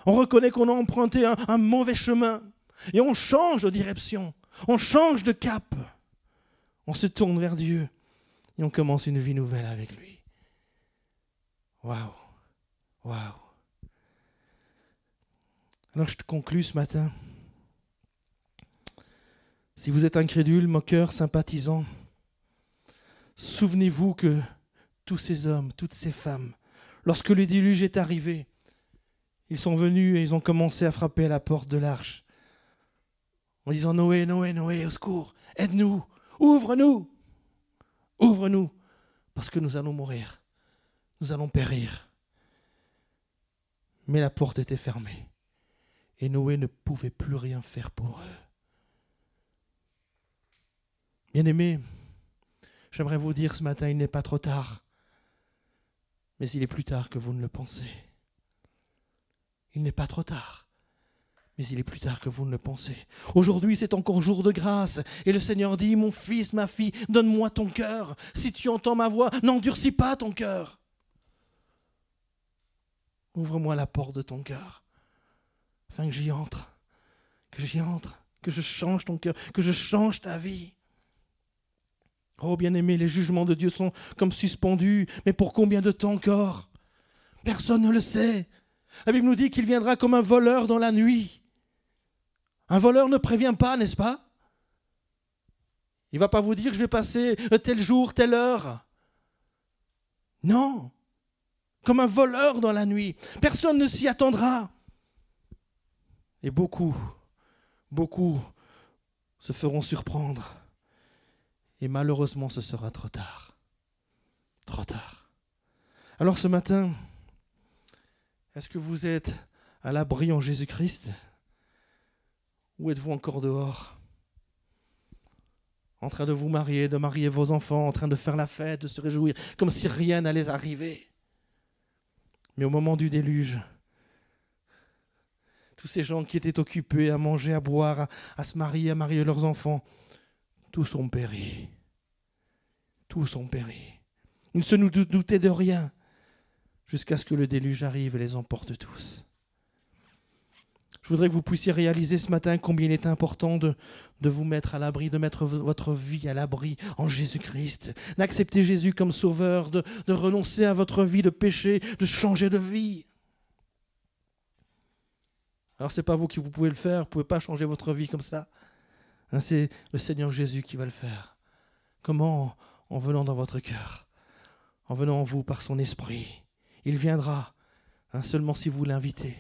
On reconnaît qu'on a emprunté un mauvais chemin et on change de direction, on change de cap. On se tourne vers Dieu et on commence une vie nouvelle avec lui. Waouh, waouh. Alors je te conclus ce matin. Si vous êtes incrédule, moqueur, sympathisant, souvenez-vous que tous ces hommes, toutes ces femmes, lorsque le déluge est arrivé, ils sont venus et ils ont commencé à frapper à la porte de l'arche en disant « Noé, Noé, Noé, au secours, aide-nous, ouvre-nous, ouvre-nous, parce que nous allons mourir, nous allons périr. » Mais la porte était fermée et Noé ne pouvait plus rien faire pour eux. Bien-aimés, j'aimerais vous dire ce matin, il n'est pas trop tard, mais il est plus tard que vous ne le pensez. Il n'est pas trop tard, mais il est plus tard que vous ne le pensez. Aujourd'hui, c'est encore jour de grâce, et le Seigneur dit, mon fils, ma fille, donne-moi ton cœur. Si tu entends ma voix, n'endurcis pas ton cœur. Ouvre-moi la porte de ton cœur, afin que j'y entre, que je change ton cœur, que je change ta vie. Oh bien-aimés, les jugements de Dieu sont comme suspendus, mais pour combien de temps encore? Personne ne le sait. La Bible nous dit qu'il viendra comme un voleur dans la nuit. Un voleur ne prévient pas, n'est-ce pas? Il ne va pas vous dire, je vais passer tel jour, telle heure. Non, comme un voleur dans la nuit. Personne ne s'y attendra. Et beaucoup se feront surprendre. Et malheureusement, ce sera trop tard. Trop tard. Alors ce matin, est-ce que vous êtes à l'abri en Jésus-Christ? Ou êtes-vous encore dehors? En train de vous marier, de marier vos enfants, en train de faire la fête, de se réjouir, comme si rien n'allait arriver. Mais au moment du déluge, tous ces gens qui étaient occupés à manger, à boire, à se marier, à marier leurs enfants, tous ont péri. Tous ont péri. Ils ne se doutaient de rien jusqu'à ce que le déluge arrive et les emporte tous. Je voudrais que vous puissiez réaliser ce matin combien il est important de vous mettre à l'abri, de mettre votre vie à l'abri en Jésus-Christ, d'accepter Jésus comme sauveur, de renoncer à votre vie de péché, de changer de vie. Alors ce n'est pas vous qui vous pouvez le faire, vous ne pouvez pas changer votre vie comme ça. C'est le Seigneur Jésus qui va le faire. Comment? En venant dans votre cœur, en venant en vous par son esprit. Il viendra, seulement si vous l'invitez.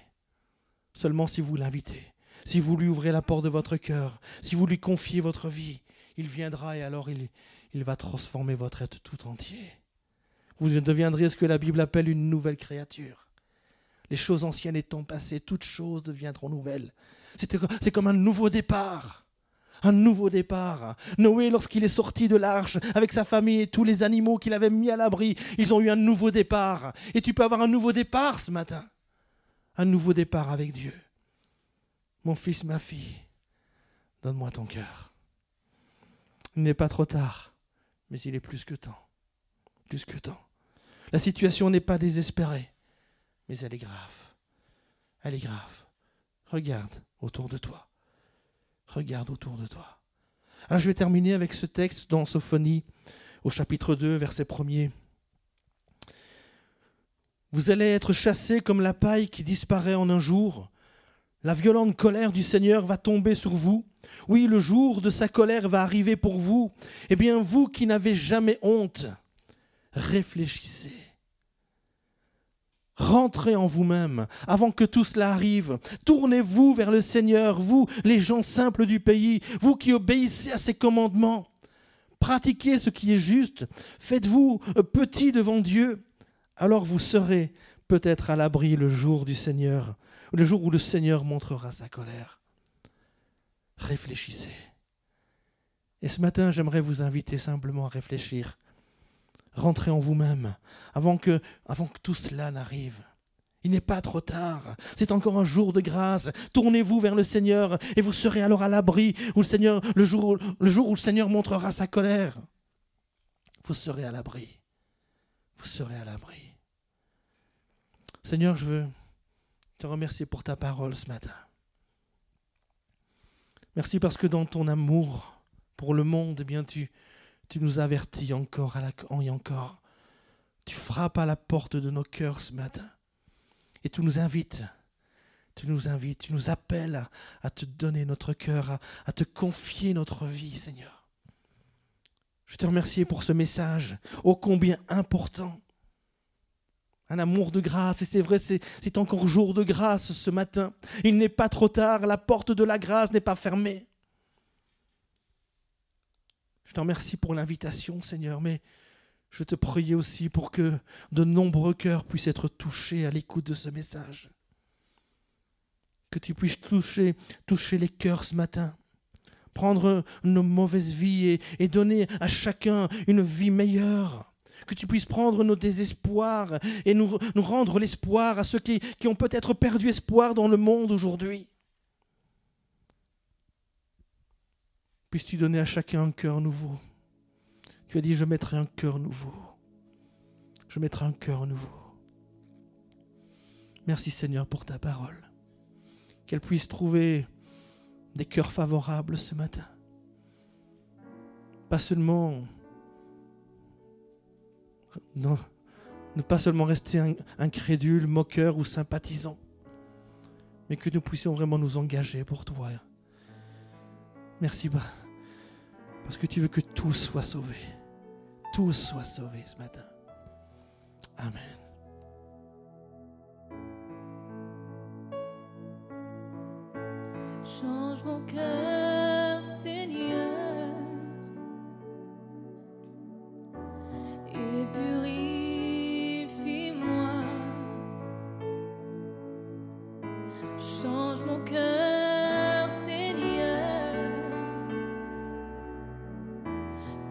Seulement si vous l'invitez. Si vous lui ouvrez la porte de votre cœur, si vous lui confiez votre vie, il viendra et alors il va transformer votre être tout entier. Vous deviendrez ce que la Bible appelle une nouvelle créature. Les choses anciennes étant passées, toutes choses deviendront nouvelles. C'est comme un nouveau départ. Un nouveau départ. Noé, lorsqu'il est sorti de l'arche avec sa famille et tous les animaux qu'il avait mis à l'abri, ils ont eu un nouveau départ. Et tu peux avoir un nouveau départ ce matin. Un nouveau départ avec Dieu. Mon fils, ma fille, donne-moi ton cœur. Il n'est pas trop tard, mais il est plus que temps. Plus que temps. La situation n'est pas désespérée, mais elle est grave. Elle est grave. Regarde autour de toi. Regarde autour de toi. Alors je vais terminer avec ce texte dans Sophonie, au chapitre 2, verset 1er. Vous allez être chassés comme la paille qui disparaît en un jour. La violente colère du Seigneur va tomber sur vous. Oui, le jour de sa colère va arriver pour vous. Eh bien, vous qui n'avez jamais honte, réfléchissez. Rentrez en vous-même avant que tout cela arrive. Tournez-vous vers le Seigneur, vous, les gens simples du pays, vous qui obéissez à ses commandements. Pratiquez ce qui est juste. Faites-vous petit devant Dieu. Alors vous serez peut-être à l'abri le jour du Seigneur, le jour où le Seigneur montrera sa colère. Réfléchissez. Et ce matin, j'aimerais vous inviter simplement à réfléchir. Rentrez en vous-même avant que tout cela n'arrive. Il n'est pas trop tard. C'est encore un jour de grâce. Tournez-vous vers le Seigneur et vous serez alors à l'abri le jour où le Seigneur montrera sa colère. Vous serez à l'abri. Vous serez à l'abri. Seigneur, je veux te remercier pour ta parole ce matin. Merci parce que dans ton amour pour le monde, eh bien tu nous avertis encore et encore. Tu frappes à la porte de nos cœurs ce matin. Et tu nous invites, tu nous appelles à te donner notre cœur, à te confier notre vie, Seigneur. Je te remercie pour ce message, ô combien important. Un amour de grâce, et c'est vrai, c'est encore jour de grâce ce matin. Il n'est pas trop tard, la porte de la grâce n'est pas fermée. Je te remercie pour l'invitation, Seigneur, mais je te prie aussi pour que de nombreux cœurs puissent être touchés à l'écoute de ce message. Que tu puisses toucher les cœurs ce matin. Prendre nos mauvaises vies et donner à chacun une vie meilleure. Que tu puisses prendre nos désespoirs et nous rendre l'espoir à ceux qui ont peut-être perdu espoir dans le monde aujourd'hui. Puisses-tu donner à chacun un cœur nouveau. Tu as dit, je mettrai un cœur nouveau. Je mettrai un cœur nouveau. Merci Seigneur pour ta parole. Qu'elle puisse trouver des cœurs favorables ce matin. Pas seulement... Non, ne pas seulement rester incrédule, moqueur ou sympathisant, mais que nous puissions vraiment nous engager pour toi. Merci parce que tu veux que tous soient sauvés. Tous soient sauvés ce matin. Amen. Change mon cœur, Seigneur, et purifie-moi. Change mon cœur, Seigneur,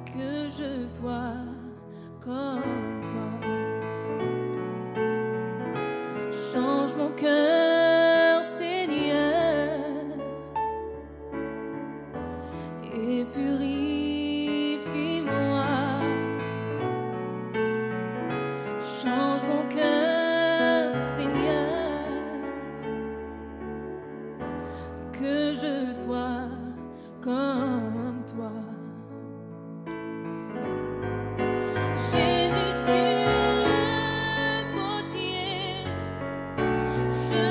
que je sois comme toi. Change mon cœur, Seigneur, et purifie-moi. Change mon cœur, Seigneur, que je sois comme toi. Jésus, tu es le potier, je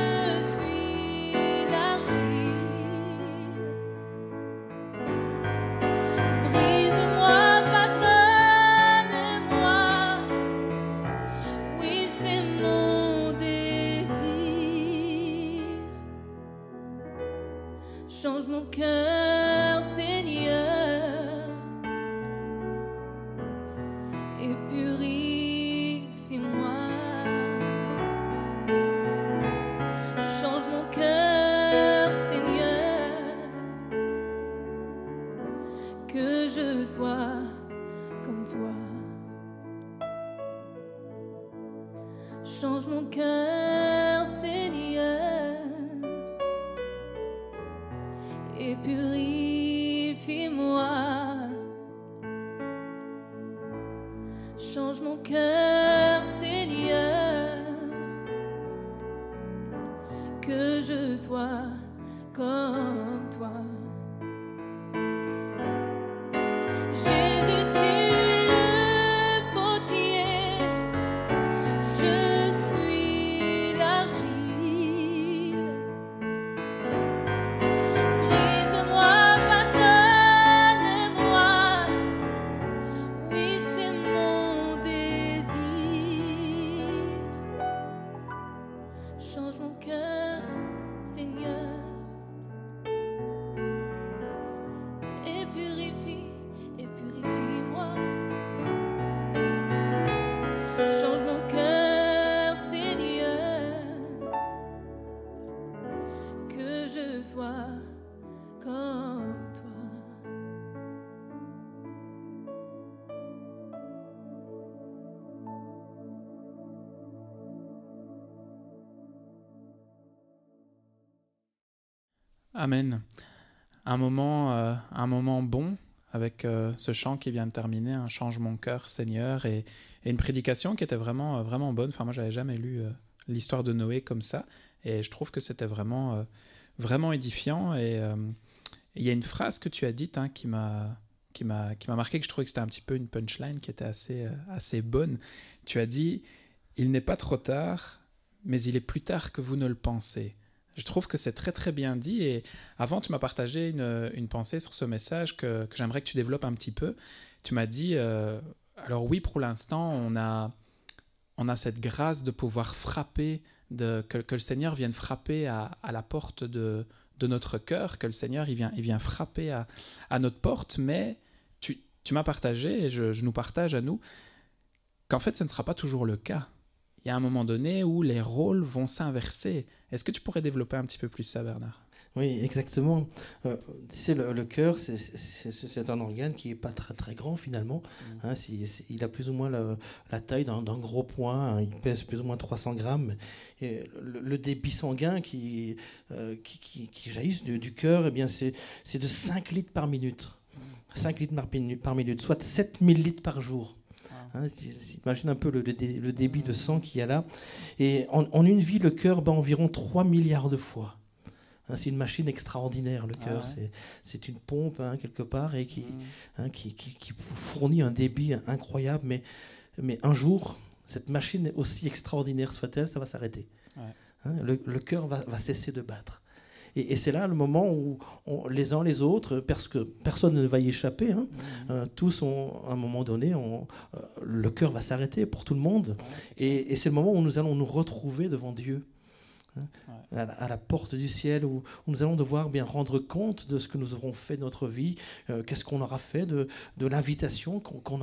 Change mon cœur, Seigneur, et purifie-moi. Change mon cœur, Seigneur, que je sois comme toi. Change mon cœur, Seigneur, et purifie-moi. Change mon cœur, Seigneur, que je sois comme toi. Jésus, tu es le potier, je suis l'argile. Brise-moi, façonne-moi, oui, c'est mon désir. Change mon cœur, Seigneur, et purifie-moi. Change mon cœur, Seigneur, que je sois comme toi. Amen. Un moment bon avec ce chant qui vient de terminer, un change mon cœur, Seigneur, et une prédication qui était vraiment, vraiment bonne. Enfin, moi, j'avais jamais lu l'histoire de Noé comme ça, et je trouve que c'était vraiment, vraiment édifiant. Et il y a une phrase que tu as dite qui m'a marqué, que je trouvais que c'était un petit peu une punchline qui était assez bonne. Tu as dit « Il n'est pas trop tard, mais il est plus tard que vous ne le pensez ». Je trouve que c'est très très bien dit, et avant tu m'as partagé une pensée sur ce message que j'aimerais que tu développes un petit peu. Tu m'as dit, alors oui, pour l'instant on a cette grâce de pouvoir frapper, que le Seigneur vienne frapper à la porte de notre cœur, que le Seigneur il vient frapper à notre porte, mais tu m'as partagé, et je nous partage à nous, qu'en fait ce ne sera pas toujours le cas. Il y a un moment donné où les rôles vont s'inverser. Est-ce que tu pourrais développer un petit peu plus ça, Bernard ? Oui, exactement. Tu sais, le cœur, c'est un organe qui n'est pas très, très grand finalement. Il a plus ou moins la taille d'un gros poing, il pèse plus ou moins 300 grammes. Et le débit sanguin qui jaillisse du cœur, eh bien, c'est de 5 litres par minute. 5 litres par minute, soit 7000 litres par jour. Imagine un peu le débit de sang qu'il y a là. Et en une vie, le cœur bat environ 3 milliards de fois. C'est une machine extraordinaire, le cœur. C'est une pompe, quelque part, et qui fournit un débit incroyable. Mais un jour, cette machine, aussi extraordinaire soit-elle, ça va s'arrêter. Le cœur va cesser de battre. Et c'est là le moment où les uns les autres, parce que personne ne va y échapper, tous, à un moment donné, le cœur va s'arrêter pour tout le monde. Et c'est le moment où nous allons nous retrouver devant Dieu, à la porte du ciel, où nous allons devoir bien rendre compte de ce que nous aurons fait de notre vie, qu'est-ce qu'on aura fait de l'invitation qu'on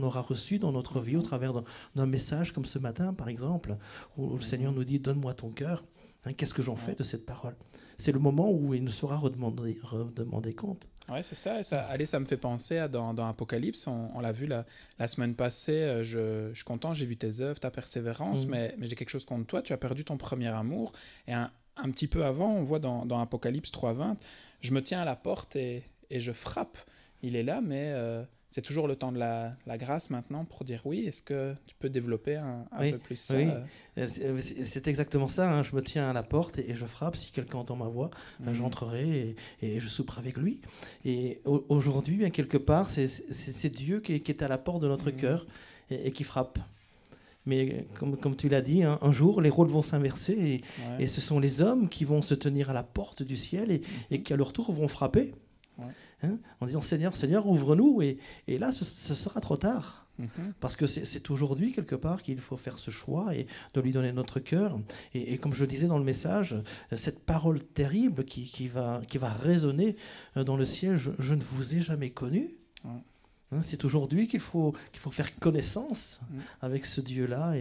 aura reçue dans notre vie au travers d'un message comme ce matin, par exemple, où le Seigneur nous dit « Donne-moi ton cœur ». Qu'est-ce que j'en fais de cette parole ? C'est le moment où il nous sera redemander compte. Oui, c'est ça. Allez, ça me fait penser dans Apocalypse. On l'a vu la semaine passée. Je suis content, j'ai vu tes œuvres, ta persévérance, mais j'ai quelque chose contre toi. Tu as perdu ton premier amour. Et un petit peu avant, on voit dans Apocalypse 3:20, je me tiens à la porte et je frappe. Il est là, mais c'est toujours le temps de la grâce maintenant pour dire oui. Est-ce que tu peux développer un peu plus ça ? Oui, c'est exactement ça. Je me tiens à la porte et je frappe. Si quelqu'un entend ma voix, j'entrerai et je souperai avec lui. Et aujourd'hui, bien quelque part, c'est Dieu qui est à la porte de notre cœur et qui frappe. Mais comme tu l'as dit, un jour, les rôles vont s'inverser et ce sont les hommes qui vont se tenir à la porte du ciel et qui, à leur tour, vont frapper. En disant Seigneur, Seigneur, ouvre-nous, et là ce sera trop tard. Parce que c'est aujourd'hui, quelque part, qu'il faut faire ce choix et de lui donner notre cœur. Et comme je disais dans le message, cette parole terrible qui va résonner dans le ciel, je ne vous ai jamais connu. C'est aujourd'hui qu'il faut faire connaissance avec ce Dieu-là.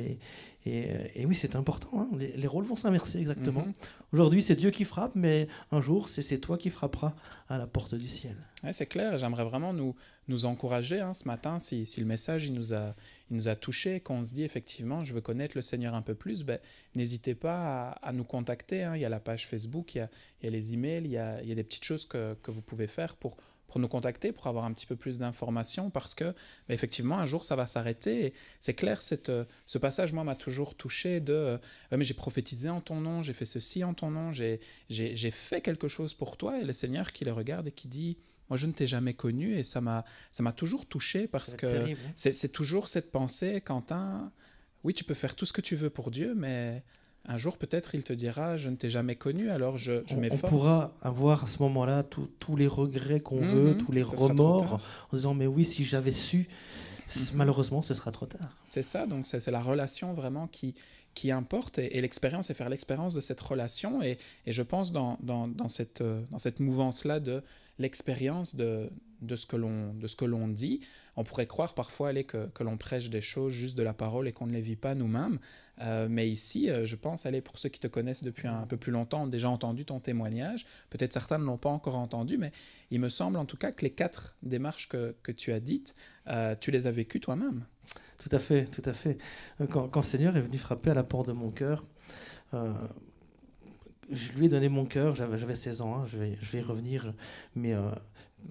Et oui, c'est important. Les rôles vont s'inverser, exactement. Aujourd'hui, c'est Dieu qui frappe, mais un jour, c'est toi qui frapperas à la porte du ciel. Ouais, c'est clair. J'aimerais vraiment nous encourager ce matin, si le message il nous a touchés, qu'on se dit effectivement, je veux connaître le Seigneur un peu plus, n'hésitez pas à nous contacter. Il y a la page Facebook, il y a les emails, il y a des petites choses que vous pouvez faire pour nous contacter, pour avoir un petit peu plus d'informations, parce que effectivement un jour ça va s'arrêter. Et c'est clair, ce passage moi m'a toujours touché mais j'ai prophétisé en ton nom, j'ai fait ceci en ton nom, j'ai fait quelque chose pour toi, et le Seigneur qui le regarde et qui dit moi je ne t'ai jamais connu. Et ça m'a toujours touché, parce que terrible, c'est toujours cette pensée, Quentin, oui tu peux faire tout ce que tu veux pour Dieu, mais un jour, peut-être, il te dira « Je ne t'ai jamais connu, alors je m'efforce. » On pourra avoir à ce moment-là tous les regrets qu'on veut, tous les remords, en disant « Mais oui, si j'avais su, malheureusement, ce sera trop tard. » C'est ça, donc c'est la relation vraiment qui importe, et l'expérience, c'est faire l'expérience de cette relation. Et je pense dans cette mouvance-là de l'expérience de ce que l'on dit, on pourrait croire parfois que l'on prêche des choses juste de la parole et qu'on ne les vit pas nous-mêmes. Mais ici, je pense, pour ceux qui te connaissent depuis un peu plus longtemps, ont déjà entendu ton témoignage. Peut-être certains ne l'ont pas encore entendu, mais il me semble en tout cas que les 4 démarches que tu as dites, tu les as vécues toi-même. Tout à fait, tout à fait. Quand le Seigneur est venu frapper à la porte de mon cœur, je lui ai donné mon cœur, j'avais 16 ans, je vais y revenir, mais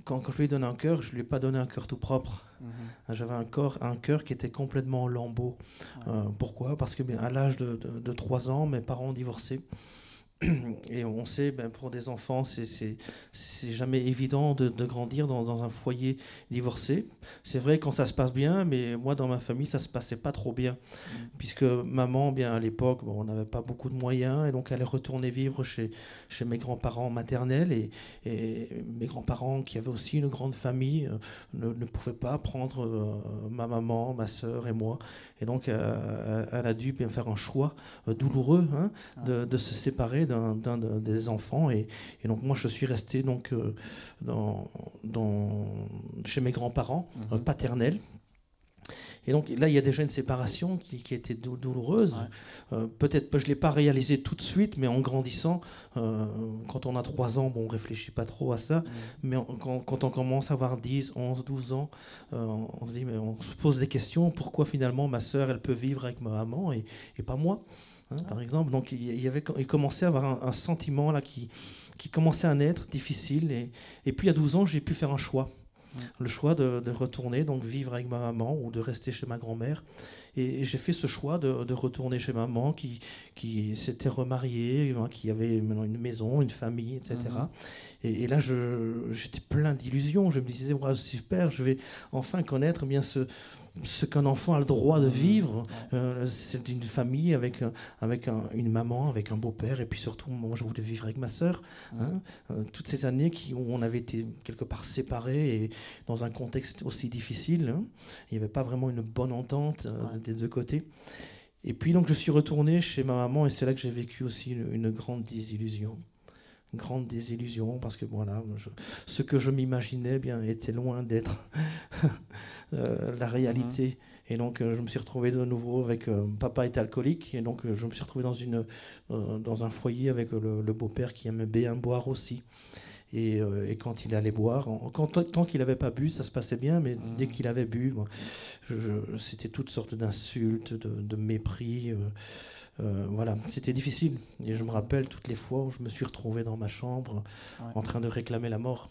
quand je lui ai donné un cœur, je ne lui ai pas donné un cœur tout propre. J'avais un cœur qui était complètement en lambeaux. Pourquoi ? Parce que à l'âge de 3 ans, mes parents ont divorcé. Et on sait, pour des enfants, c'est jamais évident de grandir dans un foyer divorcé. C'est vrai quand ça se passe bien, mais moi, dans ma famille, ça se passait pas trop bien. Puisque maman, à l'époque, on n'avait pas beaucoup de moyens, et donc elle est retournée vivre chez mes grands-parents maternels, et mes grands-parents, qui avaient aussi une grande famille, ne pouvaient pas prendre ma maman, ma sœur et moi. Et donc, elle a dû faire un choix douloureux de se séparer des enfants, et donc moi je suis resté chez mes grands-parents paternels. Et donc là il y a déjà une séparation qui a été douloureuse. Peut-être je ne l'ai pas réalisé tout de suite, mais en grandissant, quand on a 3 ans, on ne réfléchit pas trop à ça, mais quand on commence à avoir 10, 11, 12 ans, on se dit, mais on se pose des questions, pourquoi finalement ma sœur elle peut vivre avec ma maman et pas moi, par exemple. Donc il commençait à avoir un sentiment là qui commençait à naître, difficile, et puis à 12 ans j'ai pu faire un choix. Le choix de retourner, donc vivre avec ma maman, ou de rester chez ma grand-mère. Et j'ai fait ce choix de retourner chez maman qui s'était remariée, qui avait maintenant une maison, une famille, etc. Et là, j'étais plein d'illusions. Je me disais, super, je vais enfin connaître bien ce qu'un enfant a le droit de vivre. C'est une famille avec une maman, avec un beau-père, et puis surtout, moi, je voulais vivre avec ma sœur. Toutes ces années où on avait été quelque part séparés, et dans un contexte aussi difficile, il n'y avait pas vraiment une bonne entente des deux côtés. Et puis donc je suis retourné chez ma maman, et c'est là que j'ai vécu aussi une grande désillusion. Une grande désillusion, parce que voilà, ce que je m'imaginais était loin d'être la réalité. Et donc je me suis retrouvé de nouveau avec papa était alcoolique, et donc je me suis retrouvé dans un foyer avec le beau-père qui aimait bien boire aussi. Et quand il allait boire, tant qu'il n'avait pas bu, ça se passait bien, mais dès qu'il avait bu, c'était toutes sortes d'insultes, de mépris. Voilà, c'était difficile. Et je me rappelle toutes les fois où je me suis retrouvé dans ma chambre en train de réclamer la mort.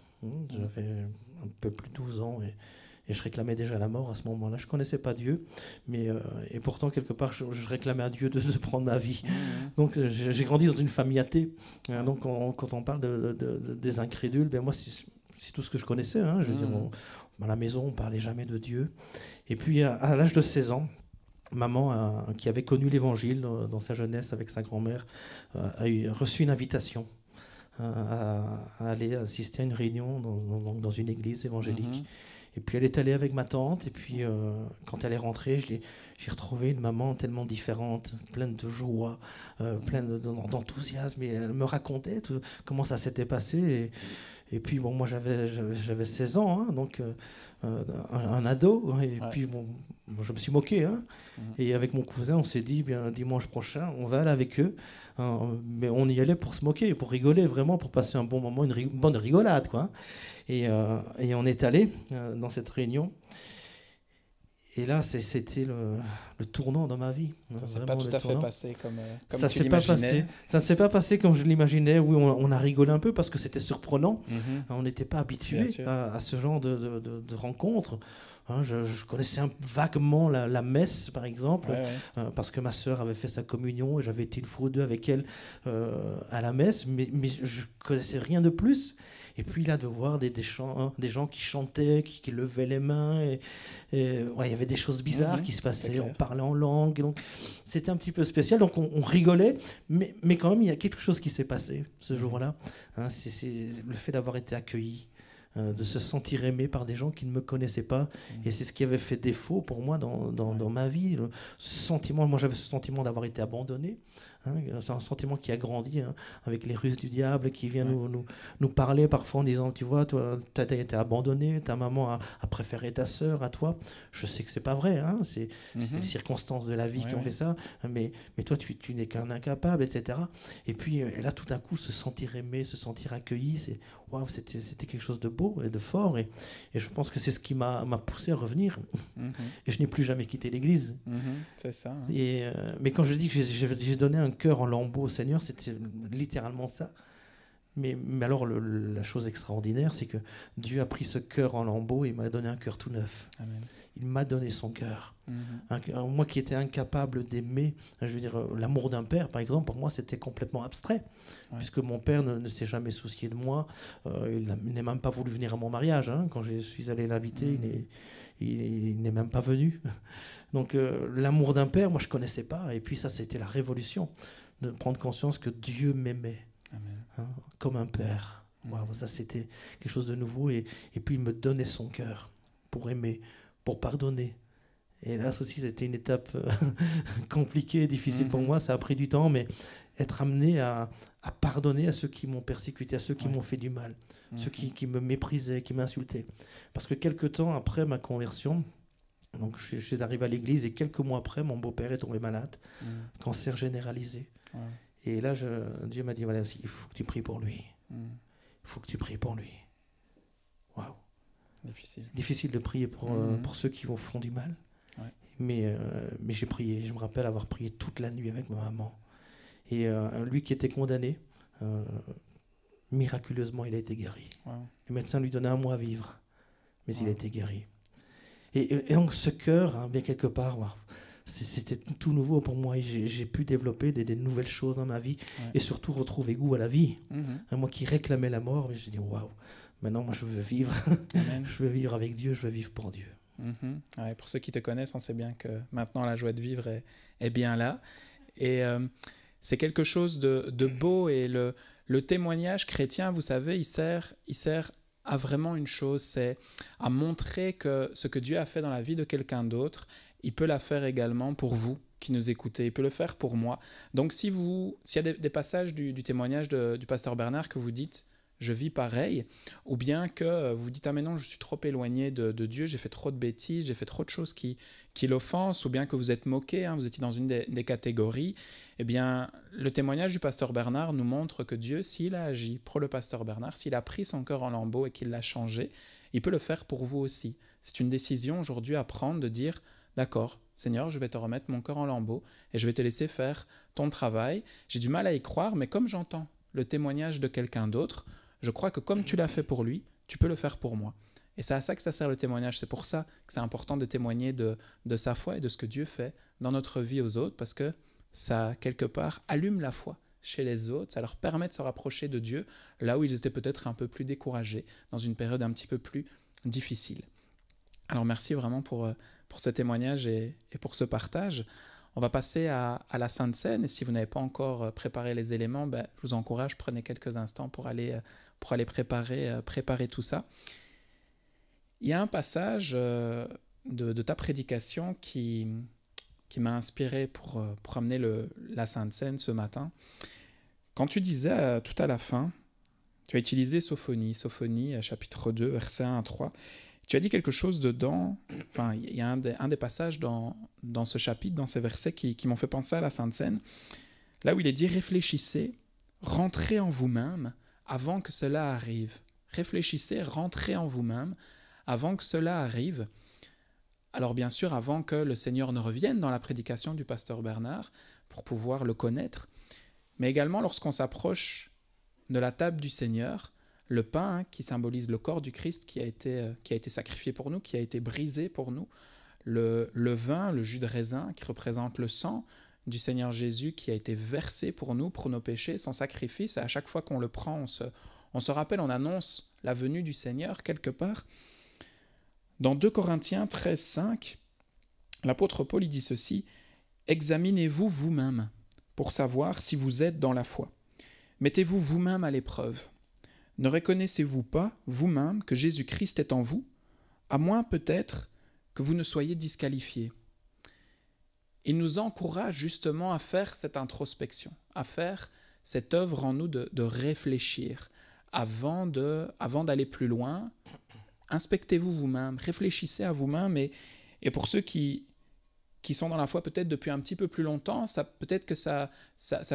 J'avais un peu plus de 12 ans, et je réclamais déjà la mort à ce moment-là. Je ne connaissais pas Dieu, et pourtant, quelque part, je réclamais à Dieu de prendre ma vie. Donc, j'ai grandi dans une famille athée. Donc, quand on parle des incrédules, moi, c'est tout ce que je connaissais. Je veux dire, à la maison, on ne parlait jamais de Dieu. Et puis, à l'âge de 16 ans, maman, qui avait connu l'Évangile dans sa jeunesse avec sa grand-mère, a reçu une invitation à aller assister à une réunion dans une église évangélique. Et puis elle est allée avec ma tante, et puis quand elle est rentrée, j'ai retrouvé une maman tellement différente, pleine de joie, pleine d'enthousiasme, et elle me racontait comment ça s'était passé. Et puis bon, moi j'avais 16 ans, hein, donc un ado, et puis bon, moi, je me suis moqué, hein. Et avec mon cousin, on s'est dit, bien dimanche prochain, on va aller avec eux, hein, mais on y allait pour se moquer, pour rigoler, vraiment, pour passer un bon moment, une bonne rigolade, quoi. Et on est allé dans cette réunion. Et là, c'était le tournant dans ma vie. Ça ne s'est pas tout à fait passé comme ça tu l'imaginais. Ça ne s'est pas passé comme je l'imaginais. Oui, on a rigolé un peu parce que c'était surprenant. On n'était pas habitué à ce genre de rencontres. Hein, je connaissais vaguement la messe, par exemple, parce que ma sœur avait fait sa communion et j'avais été une fois ou deux avec elle à la messe, mais je ne connaissais rien de plus. Et puis là, de voir des gens qui chantaient, qui levaient les mains, et il y avait des choses bizarres qui se passaient, on parlait en langue, donc c'était un petit peu spécial, donc on rigolait, mais quand même, il y a quelque chose qui s'est passé ce jour-là. Hein, c'est le fait d'avoir été accueilli, de se sentir aimé par des gens qui ne me connaissaient pas, et c'est ce qui avait fait défaut pour moi dans ma vie. Ce sentiment, moi j'avais ce sentiment d'avoir été abandonné. Hein, c'est un sentiment qui a grandi, hein, avec les ruses du diable qui vient nous parler parfois en disant, tu vois, toi, tu as été abandonné, ta maman a préféré ta sœur à toi. Je sais que c'est pas vrai, hein, c'est les circonstances de la vie qui ont fait ça, mais toi, tu n'es qu'un incapable, etc. Et puis là, tout à coup, se sentir aimé, se sentir accueilli, c'était quelque chose de beau et de fort. Et je pense que c'est ce qui m'a poussé à revenir. Et je n'ai plus jamais quitté l'église. C'est ça. Hein. Mais quand je dis que j'ai donné un cœur en lambeaux au Seigneur, c'était littéralement ça. Mais alors, la chose extraordinaire, c'est que Dieu a pris ce cœur en lambeaux et m'a donné un cœur tout neuf. Amen. Il m'a donné son cœur. Moi qui étais incapable d'aimer, je veux dire, l'amour d'un père, par exemple, pour moi, c'était complètement abstrait. Puisque mon père ne s'est jamais soucié de moi. Il n'a même pas voulu venir à mon mariage. Hein. Quand je suis allé l'inviter, il n'est même pas venu. Donc l'amour d'un père, moi je ne connaissais pas. Et puis ça, c'était la révolution, de prendre conscience que Dieu m'aimait, hein, comme un père. Wow, ça, c'était quelque chose de nouveau. Et puis il me donnait son cœur pour aimer, pour pardonner. Et là aussi, c'était une étape compliquée, difficile pour moi. Ça a pris du temps, mais être amené à pardonner à ceux qui m'ont persécuté, à ceux qui m'ont fait du mal, ceux qui me méprisaient, qui m'insultaient. Parce que quelques temps après ma conversion, donc je suis arrivé à l'église et quelques mois après, mon beau-père est tombé malade, cancer généralisé. Et là, Dieu m'a dit, voilà, il faut que tu pries pour lui. Il faut que tu pries pour lui. Waouh. Difficile de prier pour ceux qui vous font du mal. Mais j'ai prié. Je me rappelle avoir prié toute la nuit avec ma maman. Et lui qui était condamné, miraculeusement, il a été guéri. Le médecin lui donnait 1 mois à vivre, mais il a été guéri. Et donc ce cœur, hein, bien quelque part, c'était tout nouveau pour moi. J'ai pu développer des nouvelles choses dans ma vie et surtout retrouver goût à la vie. Moi qui réclamais la mort, j'ai dit waouh, maintenant moi je veux vivre. Je veux vivre avec Dieu, je veux vivre pour Dieu. Pour ceux qui te connaissent, on sait bien que maintenant la joie de vivre est bien là. Et c'est quelque chose de beau, et le témoignage chrétien, vous savez, il sert à vraiment une chose, c'est à montrer que ce que Dieu a fait dans la vie de quelqu'un d'autre, il peut la faire également pour vous qui nous écoutez, il peut le faire pour moi. Donc s'il y a des passages du témoignage du pasteur Bernard que vous dites « je vis pareil », ou bien que vous dites « ah mais non, je suis trop éloigné de Dieu, j'ai fait trop de bêtises, j'ai fait trop de choses qui l'offensent », ou bien que vous êtes moqué, hein, vous étiez dans une des catégories, eh bien le témoignage du pasteur Bernard nous montre que Dieu, s'il a agi pour le pasteur Bernard, s'il a pris son cœur en lambeaux et qu'il l'a changé, il peut le faire pour vous aussi. C'est une décision aujourd'hui à prendre, de dire « d'accord, Seigneur, je vais te remettre mon cœur en lambeaux et je vais te laisser faire ton travail. J'ai du mal à y croire, mais comme j'entends le témoignage de quelqu'un d'autre, je crois que comme tu l'as fait pour lui, tu peux le faire pour moi. » Et c'est à ça que ça sert le témoignage. C'est pour ça que c'est important de témoigner de sa foi et de ce que Dieu fait dans notre vie aux autres, parce que ça, quelque part, allume la foi chez les autres. Ça leur permet de se rapprocher de Dieu, là où ils étaient peut-être un peu plus découragés, dans une période un petit peu plus difficile. Alors merci vraiment pour ce témoignage et pour ce partage. On va passer à la Sainte Seine, et si vous n'avez pas encore préparé les éléments, je vous encourage, prenez quelques instants pour aller préparer tout ça. Il y a un passage de ta prédication qui m'a inspiré pour amener la Sainte Seine ce matin. Quand tu disais tout à la fin, tu as utilisé Sophonie, chapitre 2, versets 1 à 3. Tu as dit quelque chose dedans, enfin, il y a un des passages dans ce chapitre, dans ces versets qui m'ont fait penser à la Sainte Seine, là où il est dit « Réfléchissez, rentrez en vous-même avant que cela arrive. » Réfléchissez, rentrez en vous-même avant que cela arrive. Alors bien sûr, avant que le Seigneur ne revienne dans la prédication du pasteur Bernard, pour pouvoir le connaître, mais également lorsqu'on s'approche de la table du Seigneur, le pain qui symbolise le corps du Christ qui a été sacrifié pour nous, qui a été brisé pour nous, le vin, le jus de raisin qui représente le sang du Seigneur Jésus qui a été versé pour nous, pour nos péchés, son sacrifice, et à chaque fois qu'on le prend, on se rappelle, on annonce la venue du Seigneur quelque part. Dans 2 Corinthiens 13, 5, l'apôtre Paul dit ceci, « Examinez-vous vous-même pour savoir si vous êtes dans la foi. Mettez-vous vous-même à l'épreuve. Ne reconnaissez-vous pas vous-même que Jésus-Christ est en vous, à moins peut-être que vous ne soyez disqualifiés. » Il nous encourage justement à faire cette introspection, à faire cette œuvre en nous de réfléchir avant d'aller plus loin. Inspectez-vous vous-même, réfléchissez à vous-même et pour ceux qui sont dans la foi peut-être depuis un petit peu plus longtemps, peut-être que ça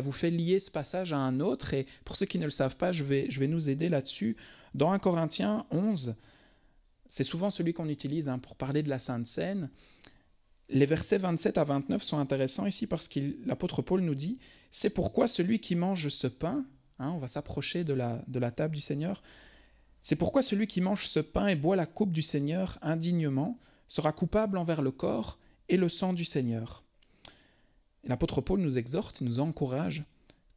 vous fait lier ce passage à un autre. Et pour ceux qui ne le savent pas, je vais nous aider là-dessus. Dans 1 Corinthiens 11, c'est souvent celui qu'on utilise pour parler de la Sainte Seine. Les versets 27 à 29 sont intéressants ici parce que l'apôtre Paul nous dit « C'est pourquoi celui qui mange ce pain, on va s'approcher de la table du Seigneur, c'est pourquoi celui qui mange ce pain et boit la coupe du Seigneur indignement sera coupable envers le corps et le sang du Seigneur. » L'apôtre Paul nous exhorte, nous encourage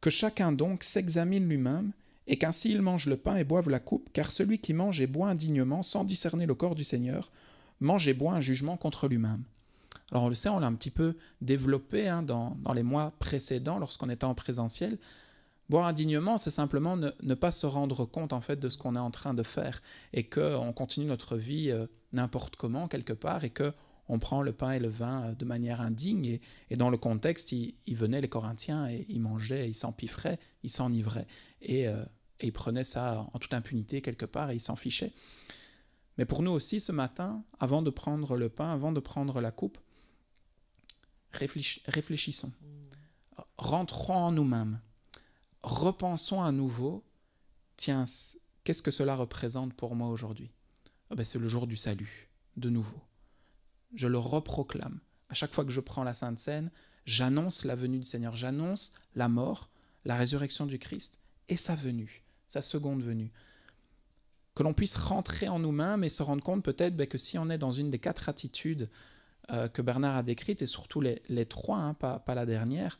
que chacun donc s'examine lui-même et qu'ainsi il mange le pain et boive la coupe, car celui qui mange et boit indignement sans discerner le corps du Seigneur mange et boit un jugement contre lui-même. Alors on le sait, on l'a un petit peu développé dans les mois précédents lorsqu'on était en présentiel. Boire indignement, c'est simplement ne pas se rendre compte en fait de ce qu'on est en train de faire et qu'on continue notre vie n'importe comment quelque part et qu'on prend le pain et le vin de manière indigne. Et dans le contexte, ils venaient les Corinthiens et ils mangeaient, ils s'empiffraient, ils s'enivraient et ils prenaient ça en toute impunité quelque part et ils s'en fichaient. Mais pour nous aussi ce matin, avant de prendre le pain, avant de prendre la coupe, réfléchissons, rentrons en nous-mêmes. Repensons à nouveau, tiens, qu'est-ce que cela représente pour moi aujourd'hui ? C'est le jour du salut, de nouveau. Je le reproclame. À chaque fois que je prends la Sainte Seine, j'annonce la venue du Seigneur, j'annonce la mort, la résurrection du Christ et sa venue, sa seconde venue. Que l'on puisse rentrer en nous-mêmes et se rendre compte peut-être que si on est dans une des 4 attitudes que Bernard a décrites, et surtout les 3, pas la dernière,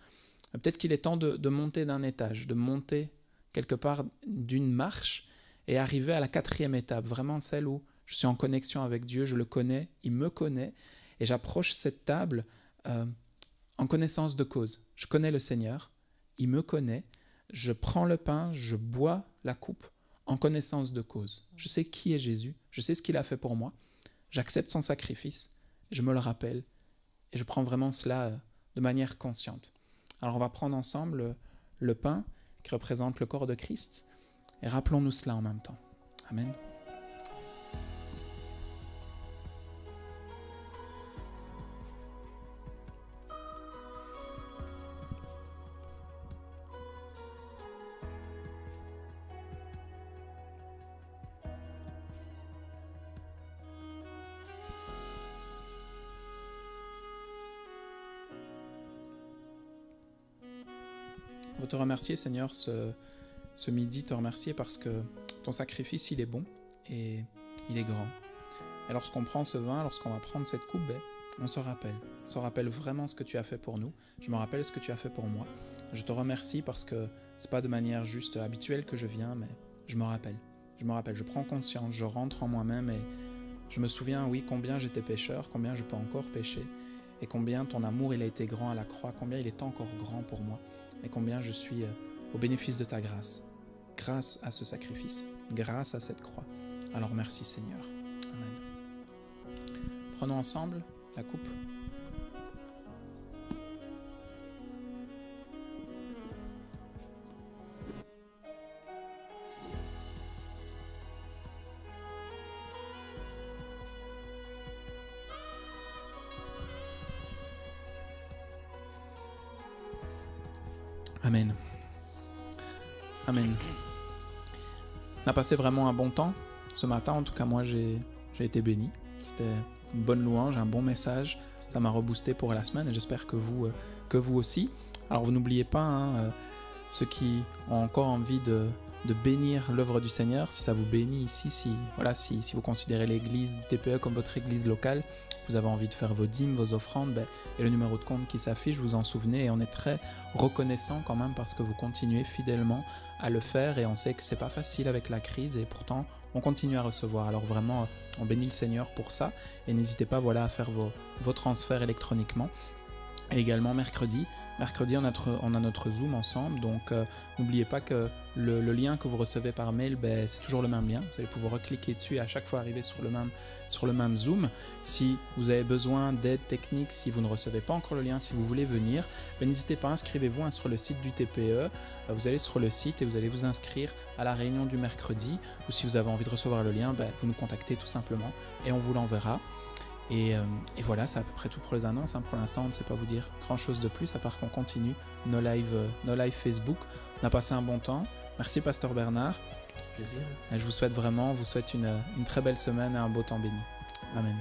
peut-être qu'il est temps de monter d'un étage, de monter quelque part d'une marche et arriver à la 4e étape, vraiment celle où je suis en connexion avec Dieu, je le connais, il me connaît, et j'approche cette table en connaissance de cause. Je connais le Seigneur, il me connaît, je prends le pain, je bois la coupe en connaissance de cause. Je sais qui est Jésus, je sais ce qu'il a fait pour moi, j'accepte son sacrifice, je me le rappelle, et je prends vraiment cela de manière consciente. Alors on va prendre ensemble le pain qui représente le corps de Christ et rappelons-nous cela en même temps. Amen. On veut te remercier, Seigneur, ce midi, te remercier parce que ton sacrifice, il est bon et il est grand. Et lorsqu'on prend ce vin, lorsqu'on va prendre cette coupe, on se rappelle vraiment ce que tu as fait pour nous. Je me rappelle ce que tu as fait pour moi. Je te remercie parce que c'est pas de manière juste habituelle que je viens, mais je me rappelle, je prends conscience, je rentre en moi-même et je me souviens, oui, combien j'étais pécheur, combien je peux encore pécher et combien ton amour, il a été grand à la croix, combien il est encore grand pour moi. Et combien je suis au bénéfice de ta grâce, grâce à ce sacrifice, grâce à cette croix. Alors merci Seigneur. Amen. Prenons ensemble la coupe. Amen. Amen. On a passé vraiment un bon temps ce matin. En tout cas, moi, j'ai été béni. C'était une bonne louange, un bon message. Ça m'a reboosté pour la semaine et j'espère que vous aussi. Alors, vous n'oubliez pas, hein, ceux qui ont encore envie de bénir l'œuvre du Seigneur, si ça vous bénit ici, si vous considérez l'église du TPE comme votre église locale, vous avez envie de faire vos dîmes, vos offrandes, et le numéro de compte qui s'affiche, vous en souvenez, et on est très reconnaissant quand même parce que vous continuez fidèlement à le faire, et on sait que c'est pas facile avec la crise, et pourtant on continue à recevoir. Alors vraiment, on bénit le Seigneur pour ça, et n'hésitez pas à faire vos transferts électroniquement. Et également mercredi, on a notre Zoom ensemble, donc n'oubliez pas que le lien que vous recevez par mail, c'est toujours le même lien. Vous allez pouvoir recliquer dessus et à chaque fois arriver sur le même Zoom. Si vous avez besoin d'aide technique, si vous ne recevez pas encore le lien, si vous voulez venir, n'hésitez pas, inscrivez-vous sur le site du TPE. Vous allez sur le site et vous allez vous inscrire à la réunion du mercredi, ou si vous avez envie de recevoir le lien, vous nous contactez tout simplement et on vous l'enverra. Et voilà, c'est à peu près tout pour les annonces. Pour l'instant, on ne sait pas vous dire grand-chose de plus, à part qu'on continue nos lives Facebook. On a passé un bon temps. Merci, Pasteur Bernard. Plaisir. Et je vous souhaite une très belle semaine et un beau temps béni. Amen.